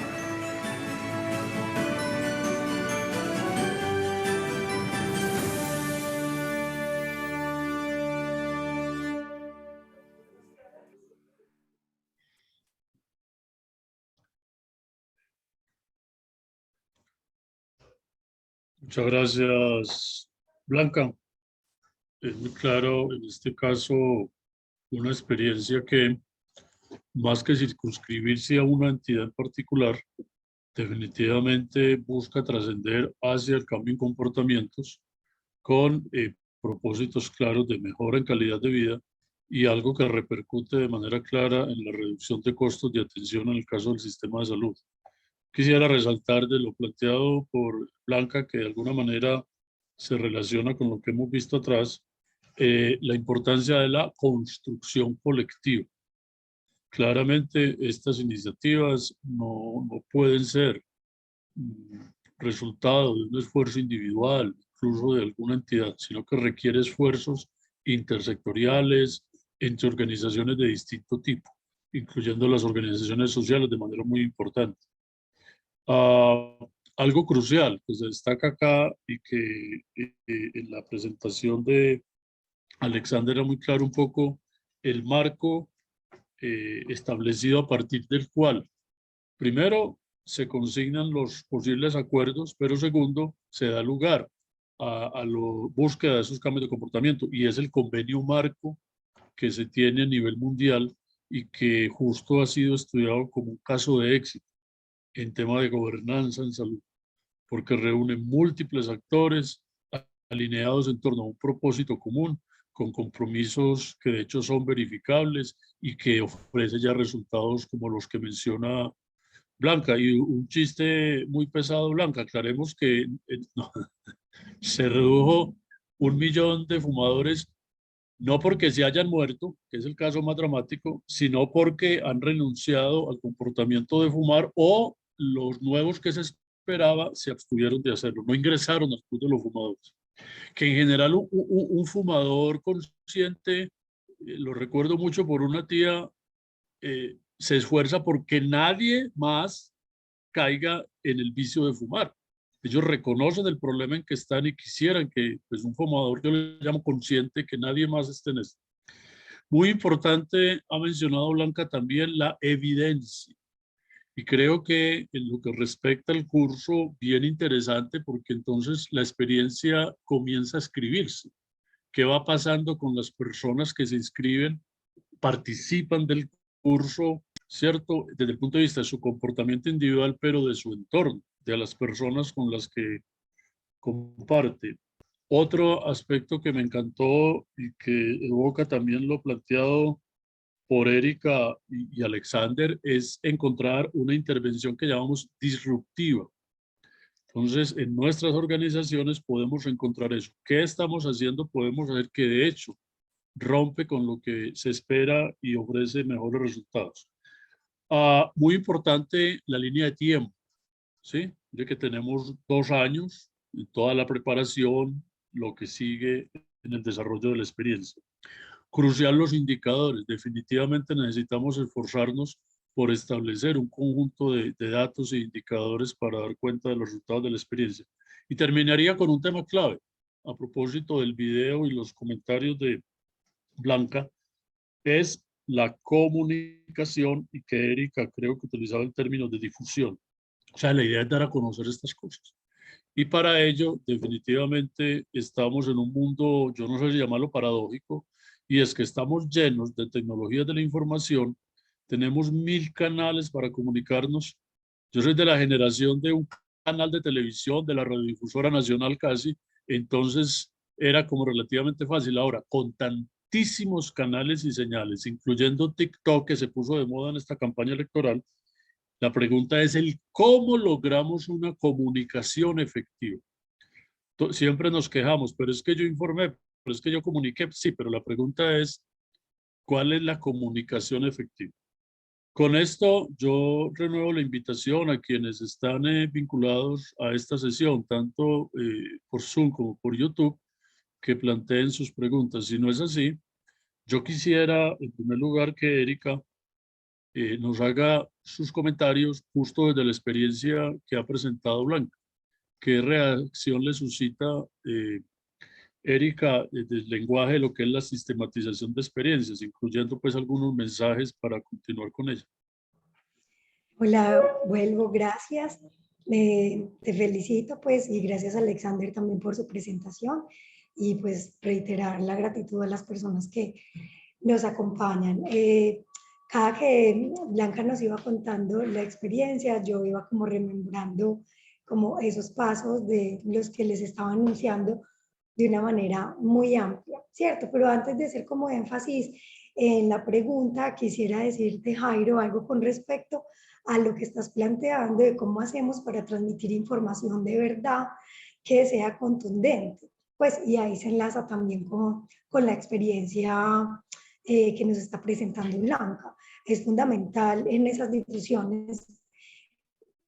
Muchas gracias, Blanca. Es muy claro, en este caso, una experiencia que, más que circunscribirse a una entidad en particular, definitivamente busca trascender hacia el cambio en comportamientos con propósitos claros de mejora en calidad de vida y algo que repercute de manera clara en la reducción de costos de atención en el caso del sistema de salud. Quisiera resaltar de lo planteado por Blanca, que de alguna manera se relaciona con lo que hemos visto atrás, la importancia de la construcción colectiva. Claramente estas iniciativas no pueden ser resultado de un esfuerzo individual, incluso de alguna entidad, sino que requiere esfuerzos intersectoriales entre organizaciones de distinto tipo, incluyendo las organizaciones sociales de manera muy importante. Algo crucial que se destaca acá y que en la presentación de Alexander era muy claro un poco el marco establecido a partir del cual, primero, se consignan los posibles acuerdos, pero segundo, se da lugar a la búsqueda de esos cambios de comportamiento y es el convenio marco que se tiene a nivel mundial y que justo ha sido estudiado como un caso de éxito en tema de gobernanza en salud, porque reúne múltiples actores alineados en torno a un propósito común, con compromisos que de hecho son verificables y que ofrece ya resultados como los que menciona Blanca. Y un chiste muy pesado, Blanca, aclaremos que no, se redujo 1 millón de fumadores no porque se hayan muerto, que es el caso más dramático, sino porque han renunciado al comportamiento de fumar o los nuevos que se esperaba se abstuvieron de hacerlo, no ingresaron al club de los fumadores. Que en general un fumador consciente, lo recuerdo mucho por una tía, se esfuerza porque nadie más caiga en el vicio de fumar. Ellos reconocen el problema en que están y quisieran que pues, un fumador, yo le llamo consciente, que nadie más esté en esto. Muy importante, ha mencionado Blanca también la evidencia. Y creo que en lo que respecta al curso, bien interesante, porque entonces la experiencia comienza a escribirse. ¿Qué va pasando con las personas que se inscriben, participan del curso, ¿cierto? Desde el punto de vista de su comportamiento individual, pero de su entorno, de las personas con las que comparte. Otro aspecto que me encantó y que evoca también lo planteado por Erika y Alexander es encontrar una intervención que llamamos disruptiva. Entonces, en nuestras organizaciones podemos encontrar eso. ¿Qué estamos haciendo? Podemos hacer que de hecho rompe con lo que se espera y ofrece mejores resultados. Muy importante la línea de tiempo, ¿sí? De que tenemos 2 años y toda la preparación, lo que sigue en el desarrollo de la experiencia. Crucial los indicadores. Definitivamente necesitamos esforzarnos por establecer un conjunto de datos e indicadores para dar cuenta de los resultados de la experiencia. Y terminaría con un tema clave. A propósito del video y los comentarios de Blanca, es la comunicación y que Erika creo que utilizaba el término de difusión. O sea, la idea es dar a conocer estas cosas. Y para ello, definitivamente, estamos en un mundo, yo no sé si llamarlo paradójico, y es que estamos llenos de tecnologías de la información, tenemos 1000 canales para comunicarnos. Yo soy de la generación de un canal de televisión, de la radiodifusora nacional casi, entonces era como relativamente fácil. Ahora, con tantísimos canales y señales, incluyendo TikTok, que se puso de moda en esta campaña electoral, la pregunta es el cómo logramos una comunicación efectiva. Siempre nos quejamos, pero es que yo informé, pero es que yo comuniqué. Sí, pero la pregunta es, ¿cuál es la comunicación efectiva? Con esto yo renuevo la invitación a quienes están vinculados a esta sesión, tanto por Zoom como por YouTube, que planteen sus preguntas. Si no es así, yo quisiera, en primer lugar, que Erika nos haga sus comentarios justo desde la experiencia que ha presentado Blanca. ¿Qué reacción le suscita, Erika, desde el lenguaje de lo que es la sistematización de experiencias, incluyendo pues algunos mensajes para continuar con ella? Hola, vuelvo, gracias. Te felicito pues y gracias Alexander también por su presentación y pues reiterar la gratitud a las personas que nos acompañan. Cada que Blanca nos iba contando la experiencia, yo iba como remembrando como esos pasos de los que les estaba anunciando de una manera muy amplia, ¿cierto? Pero antes de hacer como énfasis en la pregunta, quisiera decirte, Jairo, algo con respecto a lo que estás planteando de cómo hacemos para transmitir información de verdad que sea contundente. Pues, y ahí se enlaza también con la experiencia que nos está presentando Blanca. Es fundamental en esas discusiones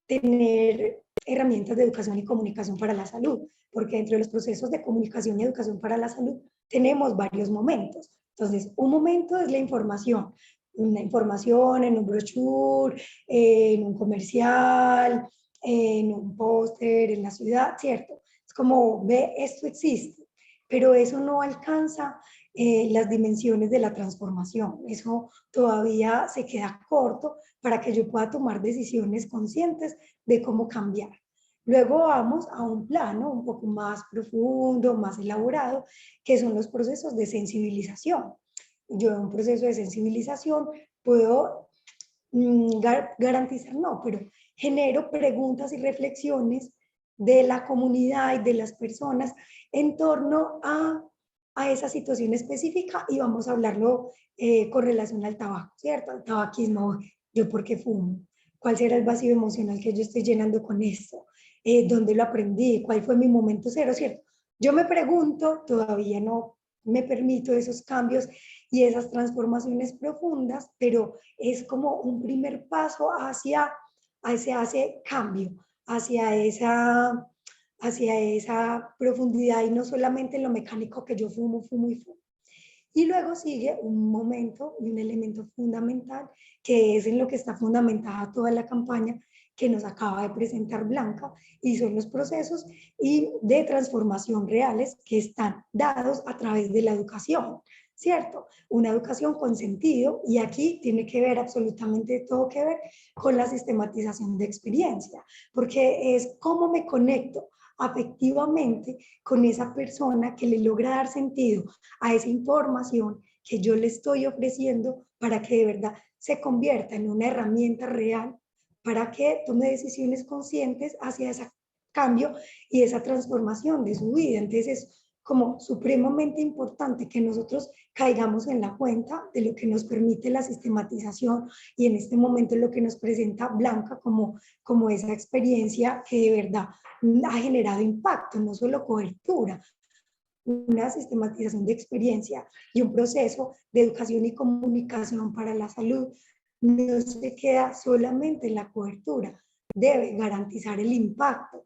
tener herramientas de educación y comunicación para la salud, porque dentro de los procesos de comunicación y educación para la salud tenemos varios momentos. Entonces, un momento es la información, una información en un brochure, en un comercial, en un póster, en la ciudad, ¿cierto? Es como, ve, esto existe, pero eso no alcanza las dimensiones de la transformación. Eso todavía se queda corto para que yo pueda tomar decisiones conscientes de cómo cambiar. Luego vamos a un plano un poco más profundo, más elaborado, que son los procesos de sensibilización. Yo en un proceso de sensibilización puedo garantizar, no, pero genero preguntas y reflexiones de la comunidad y de las personas en torno a esa situación específica y vamos a hablarlo con relación al tabaco, ¿cierto? Al tabaquismo, yo por qué fumo, cuál será el vacío emocional que yo estoy llenando con esto, dónde lo aprendí, cuál fue mi momento cero, ¿cierto? Yo me pregunto, todavía no me permito esos cambios y esas transformaciones profundas, pero es como un primer paso hacia ese cambio, hacia esa profundidad y no solamente en lo mecánico que yo fumo y fumo. Y luego sigue un momento y un elemento fundamental que es en lo que está fundamentada toda la campaña que nos acaba de presentar Blanca y son los procesos y de transformación reales que están dados a través de la educación, ¿cierto? Una educación con sentido y aquí tiene que ver absolutamente todo que ver con la sistematización de experiencia, porque es cómo me conecto afectivamente con esa persona que le logra dar sentido a esa información que yo le estoy ofreciendo para que de verdad se convierta en una herramienta real para que tome decisiones conscientes hacia ese cambio y esa transformación de su vida. Entonces es como supremamente importante que nosotros caigamos en la cuenta de lo que nos permite la sistematización y en este momento lo que nos presenta Blanca como esa experiencia que de verdad ha generado impacto, no solo cobertura, una sistematización de experiencia y un proceso de educación y comunicación para la salud no se queda solamente en la cobertura, debe garantizar el impacto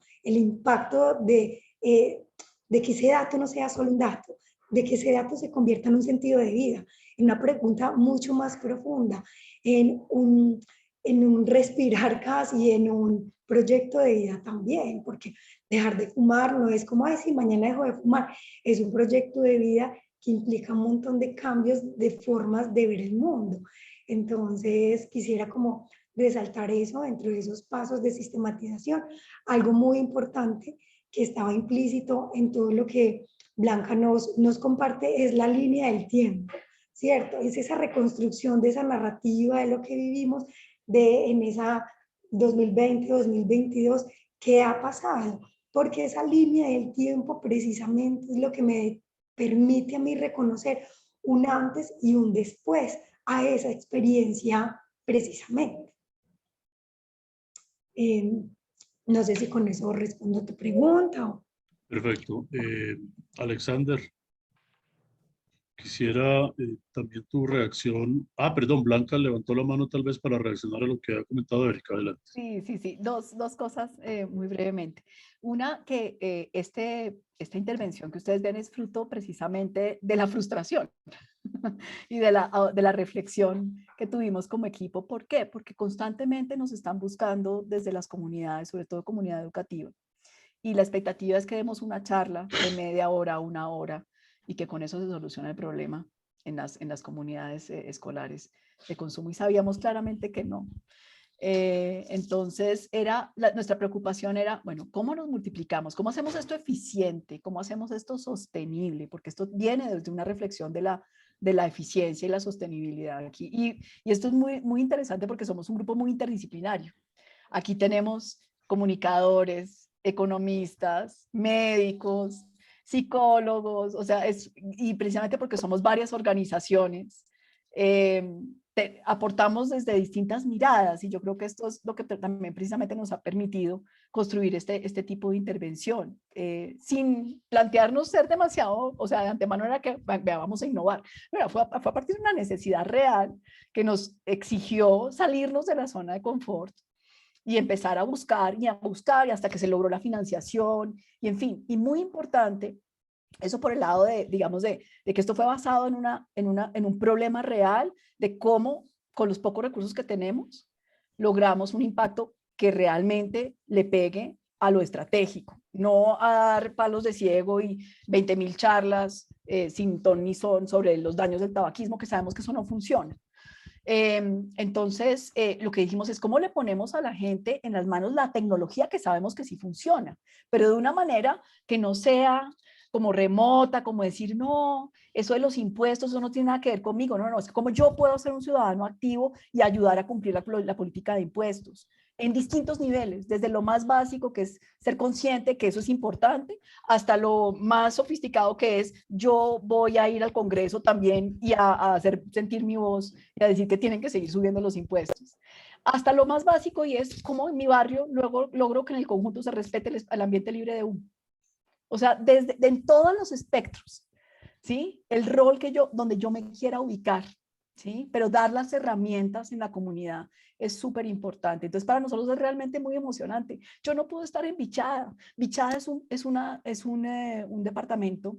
de que ese dato no sea solo un dato, de que ese dato se convierta en un sentido de vida, en una pregunta mucho más profunda, en un respirar casi, en un proyecto de vida también, porque dejar de fumar no es como, ay, si mañana dejo de fumar, es un proyecto de vida que implica un montón de cambios de formas de ver el mundo. Entonces, quisiera como resaltar eso dentro de esos pasos de sistematización. Algo muy importante que estaba implícito en todo lo que Blanca nos comparte es la línea del tiempo, ¿cierto? Es esa reconstrucción de esa narrativa de lo que vivimos en esa 2020-2022, ¿qué ha pasado? Porque esa línea del tiempo precisamente es lo que me permite a mí reconocer un antes y un después a esa experiencia precisamente. No sé si con eso respondo a tu pregunta. Perfecto. Alexander, quisiera también tu reacción. Perdón, Blanca levantó la mano tal vez para reaccionar a lo que ha comentado Erika. Adelante. Sí. Dos cosas muy brevemente. Una, que esta intervención que ustedes ven es fruto precisamente de la frustración. y de la reflexión que tuvimos como equipo. ¿Por qué? Porque constantemente nos están buscando desde las comunidades, sobre todo comunidad educativa. Y la expectativa es que demos una charla de media hora, una hora, y que con eso se solucione el problema en las comunidades escolares de consumo. Y sabíamos claramente que no. Entonces, nuestra preocupación era, bueno, ¿cómo nos multiplicamos? ¿Cómo hacemos esto eficiente? ¿Cómo hacemos esto sostenible? Porque esto viene desde una reflexión de la eficiencia y la sostenibilidad aquí. Y esto es muy, muy interesante porque somos un grupo muy interdisciplinario. Aquí tenemos comunicadores, economistas, médicos, psicólogos, o sea, y precisamente porque somos varias organizaciones, aportamos desde distintas miradas, y yo creo que esto es lo que también precisamente nos ha permitido construir este tipo de intervención, sin plantearnos ser demasiado, o sea, de antemano era que vamos a innovar, pero fue a partir de una necesidad real que nos exigió salirnos de la zona de confort y empezar a buscar y hasta que se logró la financiación, y en fin, y muy importante, eso por el lado digamos, de que esto fue basado en un problema real de cómo, con los pocos recursos que tenemos, logramos un impacto que realmente le pegue a lo estratégico, no a dar palos de ciego y 20.000 charlas sin ton ni son sobre los daños del tabaquismo, que sabemos que eso no funciona. Entonces, lo que dijimos es cómo le ponemos a la gente en las manos la tecnología que sabemos que sí funciona, pero de una manera que no sea como remota, como decir, no, eso de los impuestos, eso no tiene nada que ver conmigo, no, es como yo puedo ser un ciudadano activo y ayudar a cumplir la política de impuestos en distintos niveles, desde lo más básico, que es ser consciente que eso es importante, hasta lo más sofisticado, que es yo voy a ir al Congreso también y a hacer sentir mi voz y a decir que tienen que seguir subiendo los impuestos. Hasta lo más básico, y es cómo en mi barrio luego logro que en el conjunto se respete el ambiente libre de humo. O sea, en todos los espectros, ¿sí? El rol donde yo me quiera ubicar, ¿sí? Pero dar las herramientas en la comunidad es súper importante. Entonces, para nosotros es realmente muy emocionante. Yo no puedo estar en Bichada. Bichada es un departamento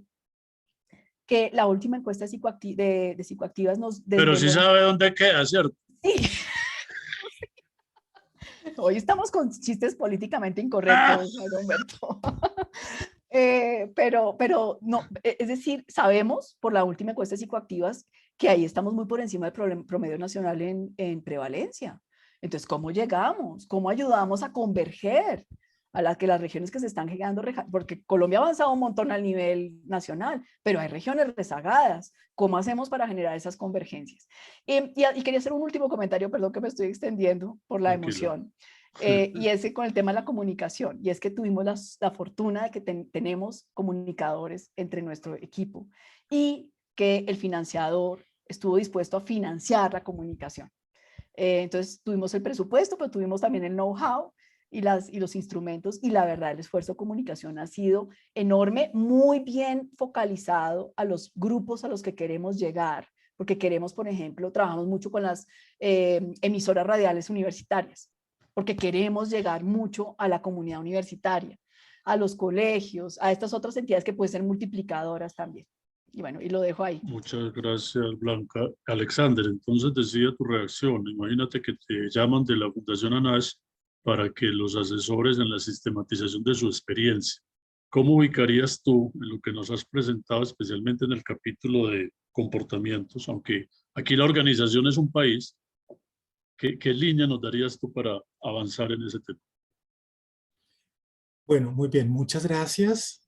que la última encuesta de psicoactivas nos desveló. Pero sí sabe dónde queda, ¿cierto? Sí. Hoy estamos con chistes políticamente incorrectos, Humberto. Pero no, es decir, sabemos por la última encuesta de psicoactivas que ahí estamos muy por encima del promedio nacional en prevalencia. Entonces, ¿cómo llegamos? ¿Cómo ayudamos a converger a las regiones que se están quedando? Porque Colombia ha avanzado un montón al nivel nacional, pero hay regiones rezagadas. ¿Cómo hacemos para generar esas convergencias? Y quería hacer un último comentario, perdón que me estoy extendiendo por la emoción. Y ese con el tema de la comunicación, y es que tuvimos la fortuna de que tenemos comunicadores entre nuestro equipo y que el financiador estuvo dispuesto a financiar la comunicación. Entonces tuvimos el presupuesto, pero tuvimos también el know-how y los instrumentos, y la verdad el esfuerzo de comunicación ha sido enorme, muy bien focalizado a los grupos a los que queremos llegar, porque queremos, por ejemplo, trabajamos mucho con las emisoras radiales universitarias, porque queremos llegar mucho a la comunidad universitaria, a los colegios, a estas otras entidades que pueden ser multiplicadoras también. Y bueno, y lo dejo ahí. Muchas gracias, Blanca. Alexander, entonces decía tu reacción. Imagínate que te llaman de la Fundación ANASH para que los asesores en la sistematización de su experiencia. ¿Cómo ubicarías tú en lo que nos has presentado, especialmente en el capítulo de comportamientos? Aunque aquí la organización es un país, ¿qué línea nos darías tú para avanzar en ese tema? Bueno, muy bien, muchas gracias.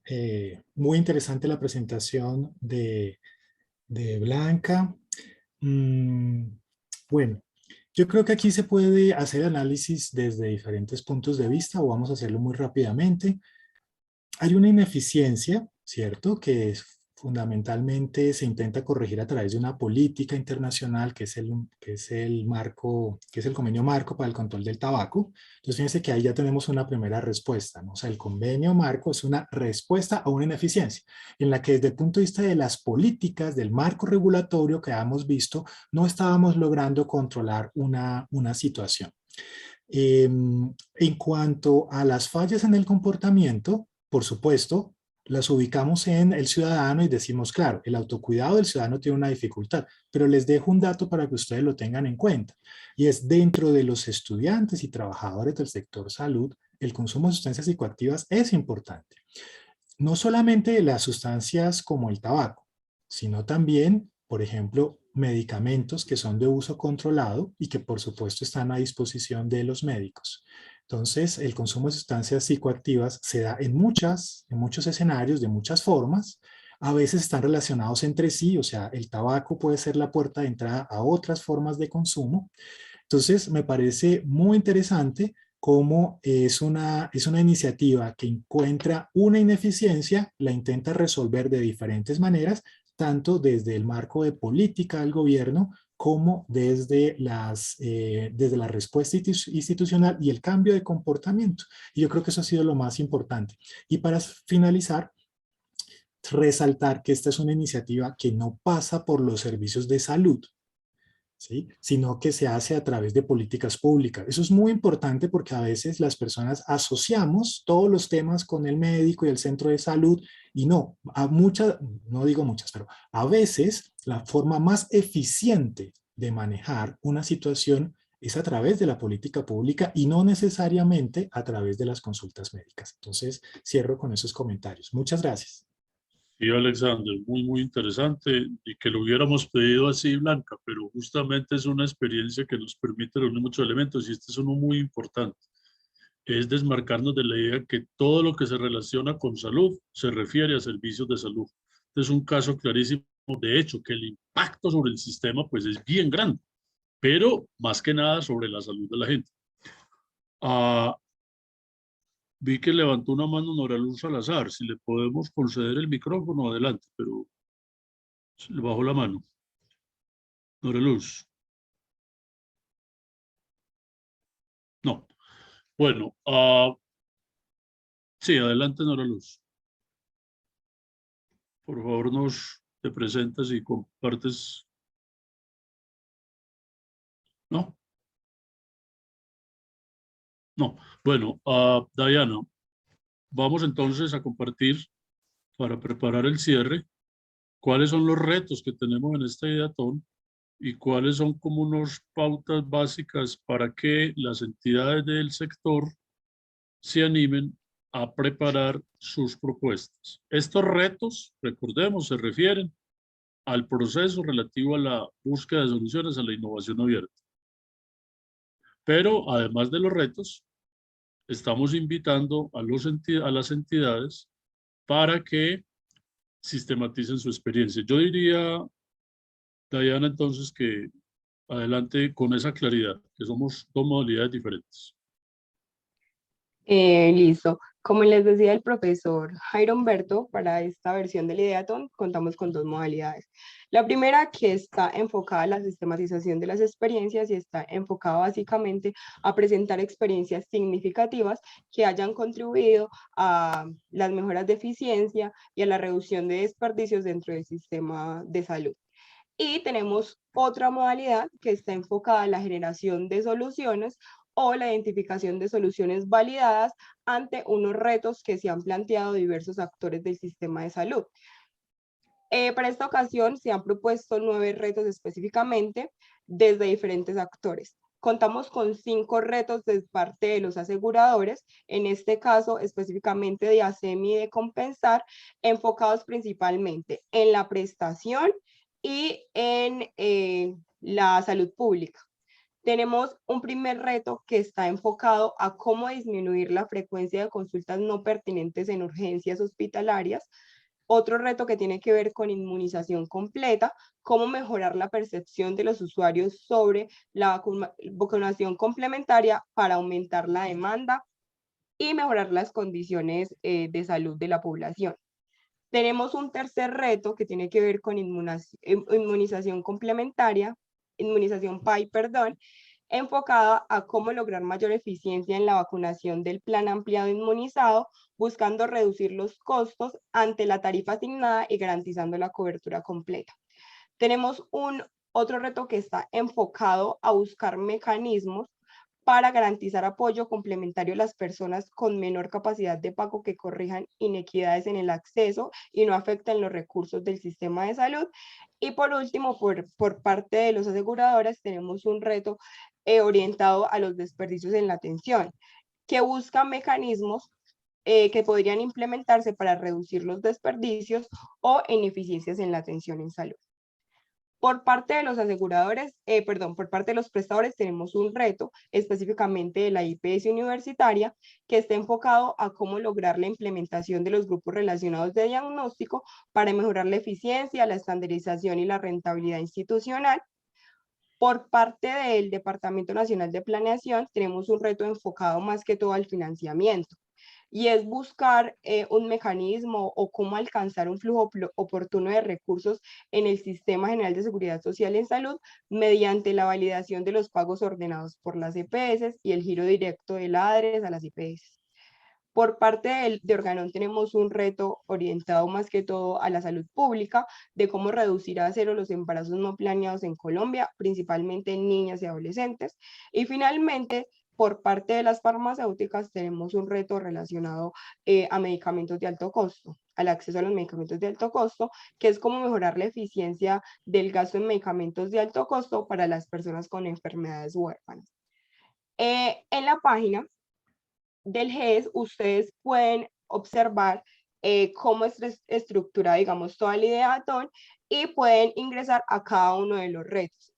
Muy interesante la presentación de Blanca. Bueno, yo creo que aquí se puede hacer análisis desde diferentes puntos de vista, o vamos a hacerlo muy rápidamente. Hay una ineficiencia, ¿cierto?, que fundamentalmente se intenta corregir a través de una política internacional que es el convenio marco para el control del tabaco. Entonces fíjense que ahí ya tenemos una primera respuesta, ¿no? O sea, el convenio marco es una respuesta a una ineficiencia en la que desde el punto de vista de las políticas, del marco regulatorio que hemos visto, no estábamos logrando controlar una situación. En cuanto a las fallas en el comportamiento, por supuesto, las ubicamos en el ciudadano y decimos, claro, el autocuidado del ciudadano tiene una dificultad, pero les dejo un dato para que ustedes lo tengan en cuenta, y es dentro de los estudiantes y trabajadores del sector salud, el consumo de sustancias psicoactivas es importante. No solamente las sustancias como el tabaco, sino también, por ejemplo, medicamentos que son de uso controlado y que por supuesto están a disposición de los médicos. Entonces, el consumo de sustancias psicoactivas se da en muchos escenarios, de muchas formas. A veces están relacionados entre sí, o sea, el tabaco puede ser la puerta de entrada a otras formas de consumo. Entonces, me parece muy interesante cómo es una iniciativa que encuentra una ineficiencia, la intenta resolver de diferentes maneras, tanto desde el marco de política del gobierno como desde la respuesta institucional y el cambio de comportamiento. Y yo creo que eso ha sido lo más importante. Y para finalizar, resaltar que esta es una iniciativa que no pasa por los servicios de salud, ¿sí? Sino que se hace a través de políticas públicas. Eso es muy importante porque a veces las personas asociamos todos los temas con el médico y el centro de salud y no, no digo muchas, pero a veces la forma más eficiente de manejar una situación es a través de la política pública y no necesariamente a través de las consultas médicas. Entonces, cierro con esos comentarios. Muchas gracias. Sí, Alexander, muy interesante y que lo hubiéramos pedido así, Blanca, pero justamente es una experiencia que nos permite reunir muchos elementos y este es uno muy importante. Es desmarcarnos de la idea que todo lo que se relaciona con salud se refiere a servicios de salud. Este es un caso clarísimo, de hecho, que el impacto sobre el sistema pues es bien grande, pero más que nada sobre la salud de la gente. Vi que levantó una mano Nora Luz Salazar. Si le podemos conceder el micrófono, adelante, pero se le bajó la mano. Nora Luz. No. Bueno, sí, adelante, Nora Luz. Por favor, te presentas y compartes. ¿No? No. Bueno, Diana, vamos entonces a compartir para preparar el cierre cuáles son los retos que tenemos en este ideatón y cuáles son como unas pautas básicas para que las entidades del sector se animen a preparar sus propuestas. Estos retos, recordemos, se refieren al proceso relativo a la búsqueda de soluciones a la innovación abierta. Pero además de los retos, estamos invitando a las entidades para que sistematicen su experiencia. Yo diría, Diana, entonces que adelante con esa claridad, que somos dos modalidades diferentes. Listo. Como les decía el profesor Jairo Humberto, para esta versión del Ideaton contamos con dos modalidades. La primera, que está enfocada a la sistematización de las experiencias y está enfocada básicamente a presentar experiencias significativas que hayan contribuido a las mejoras de eficiencia y a la reducción de desperdicios dentro del sistema de salud. Y tenemos otra modalidad que está enfocada a la generación de soluciones o la identificación de soluciones validadas ante unos retos que se han planteado diversos actores del sistema de salud. Para esta ocasión se han propuesto 9 retos específicamente desde diferentes actores. Contamos con 5 retos de parte de los aseguradores, en este caso específicamente de ASEMI y de Compensar, enfocados principalmente en la prestación y en la salud pública. Tenemos un primer reto que está enfocado a cómo disminuir la frecuencia de consultas no pertinentes en urgencias hospitalarias. Otro reto que tiene que ver con inmunización completa, cómo mejorar la percepción de los usuarios sobre la vacunación complementaria para aumentar la demanda y mejorar las condiciones de salud de la población. Tenemos un tercer reto que tiene que ver con inmunización complementaria, inmunización PAI, enfocada a cómo lograr mayor eficiencia en la vacunación del plan ampliado inmunizado, buscando reducir los costos ante la tarifa asignada y garantizando la cobertura completa. Tenemos otro reto que está enfocado a buscar mecanismos para garantizar apoyo complementario a las personas con menor capacidad de pago que corrijan inequidades en el acceso y no afecten los recursos del sistema de salud. Y por último, por parte de los aseguradoras, tenemos un reto orientado a los desperdicios en la atención, que busca mecanismos que podrían implementarse para reducir los desperdicios o ineficiencias en la atención en salud. Por parte de los aseguradores, por parte de los prestadores tenemos un reto específicamente de la IPS universitaria que está enfocado a cómo lograr la implementación de los grupos relacionados de diagnóstico para mejorar la eficiencia, la estandarización y la rentabilidad institucional. Por parte del Departamento Nacional de Planeación tenemos un reto enfocado más que todo al financiamiento, y es buscar un mecanismo o cómo alcanzar un flujo oportuno de recursos en el Sistema General de Seguridad Social en Salud mediante la validación de los pagos ordenados por las EPS y el giro directo de la ADRES a las EPS. Por parte de Organon tenemos un reto orientado más que todo a la salud pública, de cómo reducir a cero los embarazos no planeados en Colombia, principalmente en niñas y adolescentes. Y finalmente, por parte de las farmacéuticas tenemos un reto relacionado a medicamentos de alto costo, al acceso a los medicamentos de alto costo, que es cómo mejorar la eficiencia del gasto en medicamentos de alto costo para las personas con enfermedades huérfanas. En la página del GES ustedes pueden observar cómo es estructurada, digamos, toda la ideatón, y pueden ingresar a cada uno de los retos,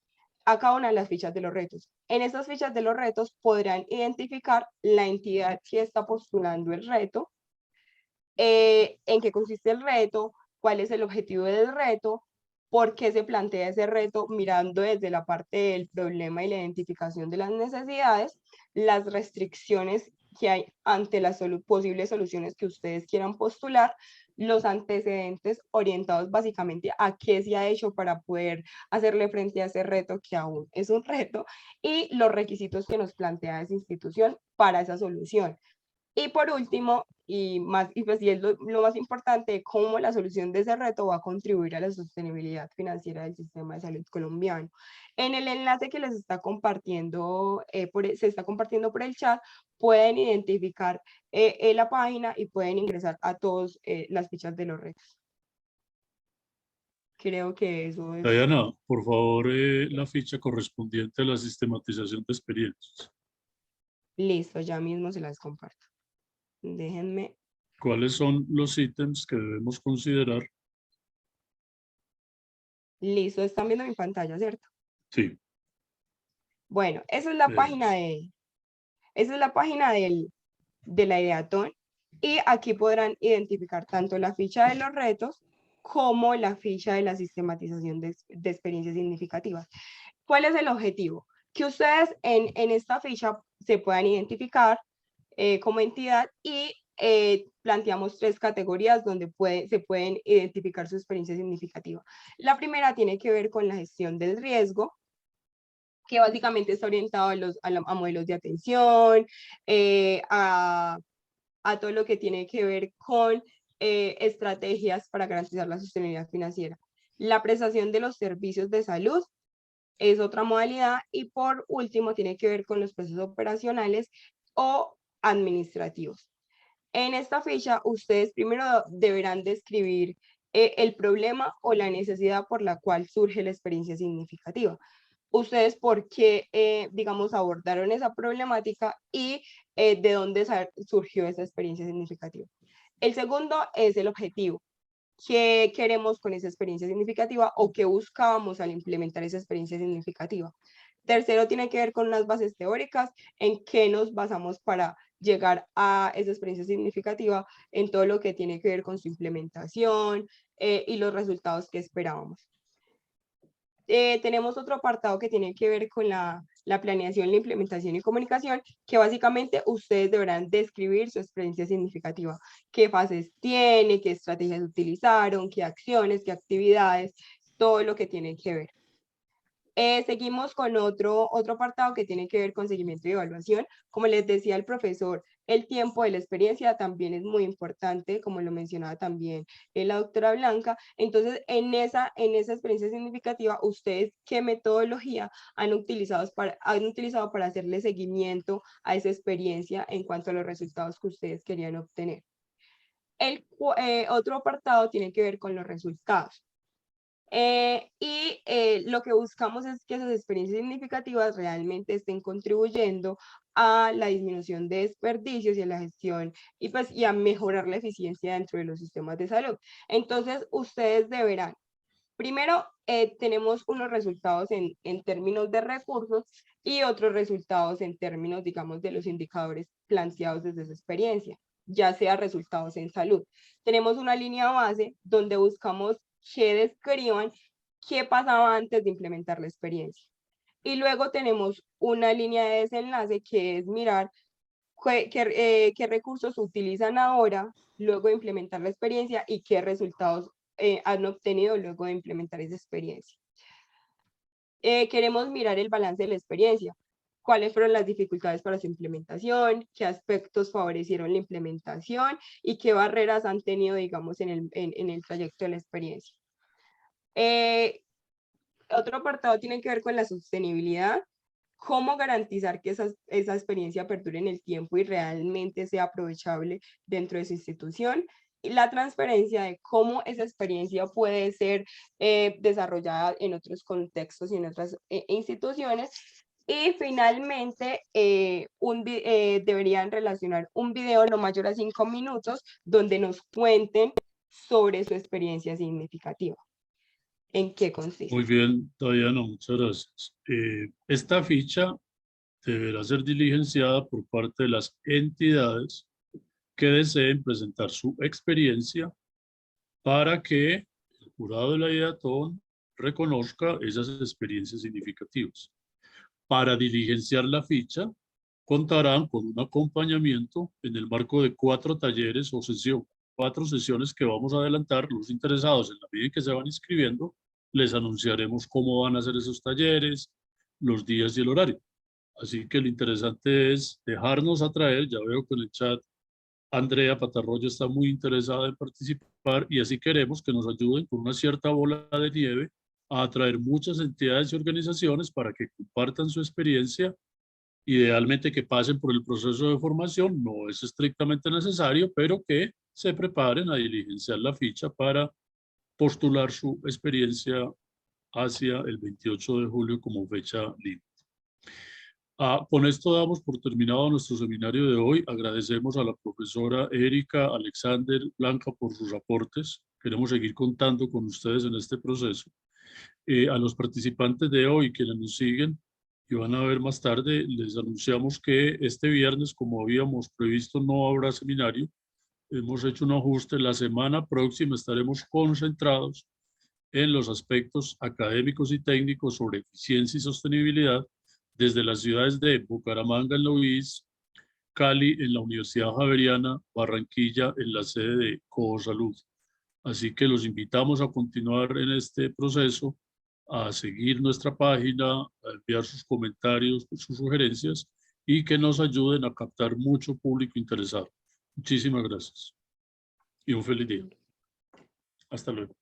a cada una de las fichas de los retos. En estas fichas de los retos podrán identificar la entidad que está postulando el reto, en qué consiste el reto, cuál es el objetivo del reto, por qué se plantea ese reto mirando desde la parte del problema y la identificación de las necesidades, las restricciones que hay ante las posibles soluciones que ustedes quieran postular, los antecedentes orientados básicamente a qué se ha hecho para poder hacerle frente a ese reto que aún es un reto, y los requisitos que nos plantea esa institución para esa solución. Y por último, y pues es lo más importante, cómo la solución de ese reto va a contribuir a la sostenibilidad financiera del sistema de salud colombiano. En el enlace que les está compartiendo, se está compartiendo por el chat, pueden identificar la página y pueden ingresar a todas las fichas de los retos. Creo que eso es... Diana, por favor, la ficha correspondiente a la sistematización de experiencias. Listo, ya mismo se las comparto. Déjenme. ¿Cuáles son los ítems que debemos considerar? Listo, están viendo mi pantalla, ¿cierto? Sí. Bueno, esa es la página de la ideatón, y aquí podrán identificar tanto la ficha de los retos como la ficha de la sistematización de experiencias significativas. ¿Cuál es el objetivo? Que ustedes en esta ficha se puedan identificar como entidad, y planteamos 3 categorías donde se pueden identificar su experiencia significativa. La primera tiene que ver con la gestión del riesgo, que básicamente está orientado a modelos de atención, a todo lo que tiene que ver con estrategias para garantizar la sostenibilidad financiera. La prestación de los servicios de salud es otra modalidad, y por último tiene que ver con los procesos operacionales o administrativos. En esta ficha ustedes primero deberán describir el problema o la necesidad por la cual surge la experiencia significativa. Ustedes por qué, digamos, abordaron esa problemática y de dónde surgió esa experiencia significativa. El segundo es el objetivo. ¿Qué queremos con esa experiencia significativa o qué buscábamos al implementar esa experiencia significativa? Tercero tiene que ver con unas bases teóricas, en qué nos basamos para llegar a esa experiencia significativa, en todo lo que tiene que ver con su implementación y los resultados que esperábamos. Tenemos otro apartado que tiene que ver con la planeación, la implementación y comunicación, que básicamente ustedes deberán describir su experiencia significativa, qué fases tiene, qué estrategias utilizaron, qué acciones, qué actividades, todo lo que tiene que ver. Seguimos con otro apartado que tiene que ver con seguimiento y evaluación. Como les decía el profesor, El tiempo de la experiencia también es muy importante, como lo mencionaba también la doctora Blanca. Entonces, en esa experiencia significativa, ¿ustedes qué metodología han utilizado para hacerle seguimiento a esa experiencia en cuanto a los resultados que ustedes querían obtener? Otro apartado tiene que ver con los resultados. Lo que buscamos es que esas experiencias significativas realmente estén contribuyendo a la disminución de desperdicios y a la gestión y a mejorar la eficiencia dentro de los sistemas de salud. Entonces, ustedes deberán, primero, tenemos unos resultados en términos de recursos y otros resultados en términos, digamos, de los indicadores planteados desde esa experiencia, ya sea resultados en salud. Tenemos una línea base donde buscamos que describan qué pasaba antes de implementar la experiencia. Y luego tenemos una línea de desenlace que es mirar qué recursos utilizan ahora, luego de implementar la experiencia, y qué resultados han obtenido luego de implementar esa experiencia. Queremos mirar el balance de la experiencia. Cuáles fueron las dificultades para su implementación, qué aspectos favorecieron la implementación y qué barreras han tenido, digamos, en el trayecto de la experiencia. Otro apartado tiene que ver con la sostenibilidad. Cómo garantizar que esa experiencia perdure en el tiempo y realmente sea aprovechable dentro de su institución. Y la transferencia de cómo esa experiencia puede ser desarrollada en otros contextos y en otras instituciones. Y finalmente, deberían relacionar un video no mayor a 5 minutos donde nos cuenten sobre su experiencia significativa. ¿En qué consiste? Muy bien, Diana, muchas gracias. Esta ficha deberá ser diligenciada por parte de las entidades que deseen presentar su experiencia para que el jurado de la IDEATON reconozca esas experiencias significativas. Para diligenciar la ficha, contarán con un acompañamiento en el marco de 4 talleres o 4 sesiones que vamos a adelantar. Los interesados, en la medida en que se van inscribiendo, les anunciaremos cómo van a hacer esos talleres, los días y el horario. Así que lo interesante es dejarnos atraer. Ya veo que en el chat Andrea Patarroyo está muy interesada en participar, y así queremos que nos ayuden con una cierta bola de nieve a atraer muchas entidades y organizaciones para que compartan su experiencia, idealmente que pasen por el proceso de formación. No es estrictamente necesario, pero que se preparen a diligenciar la ficha para postular su experiencia hacia el 28 de julio como fecha límite. Con esto damos por terminado nuestro seminario de hoy. Agradecemos a la profesora Erika, Alexander, Blanca por sus aportes. Queremos seguir contando con ustedes en este proceso. A los participantes de hoy, quienes nos siguen y van a ver más tarde, les anunciamos que este viernes, como habíamos previsto, no habrá seminario. Hemos hecho un ajuste. La semana próxima estaremos concentrados en los aspectos académicos y técnicos sobre eficiencia y sostenibilidad desde las ciudades de Bucaramanga en la UIS, Cali en la Universidad Javeriana, Barranquilla en la sede de Cosalud. Así que los invitamos a continuar en este proceso, a seguir nuestra página, a enviar sus comentarios, sus sugerencias, y que nos ayuden a captar mucho público interesado. Muchísimas gracias y un feliz día. Hasta luego.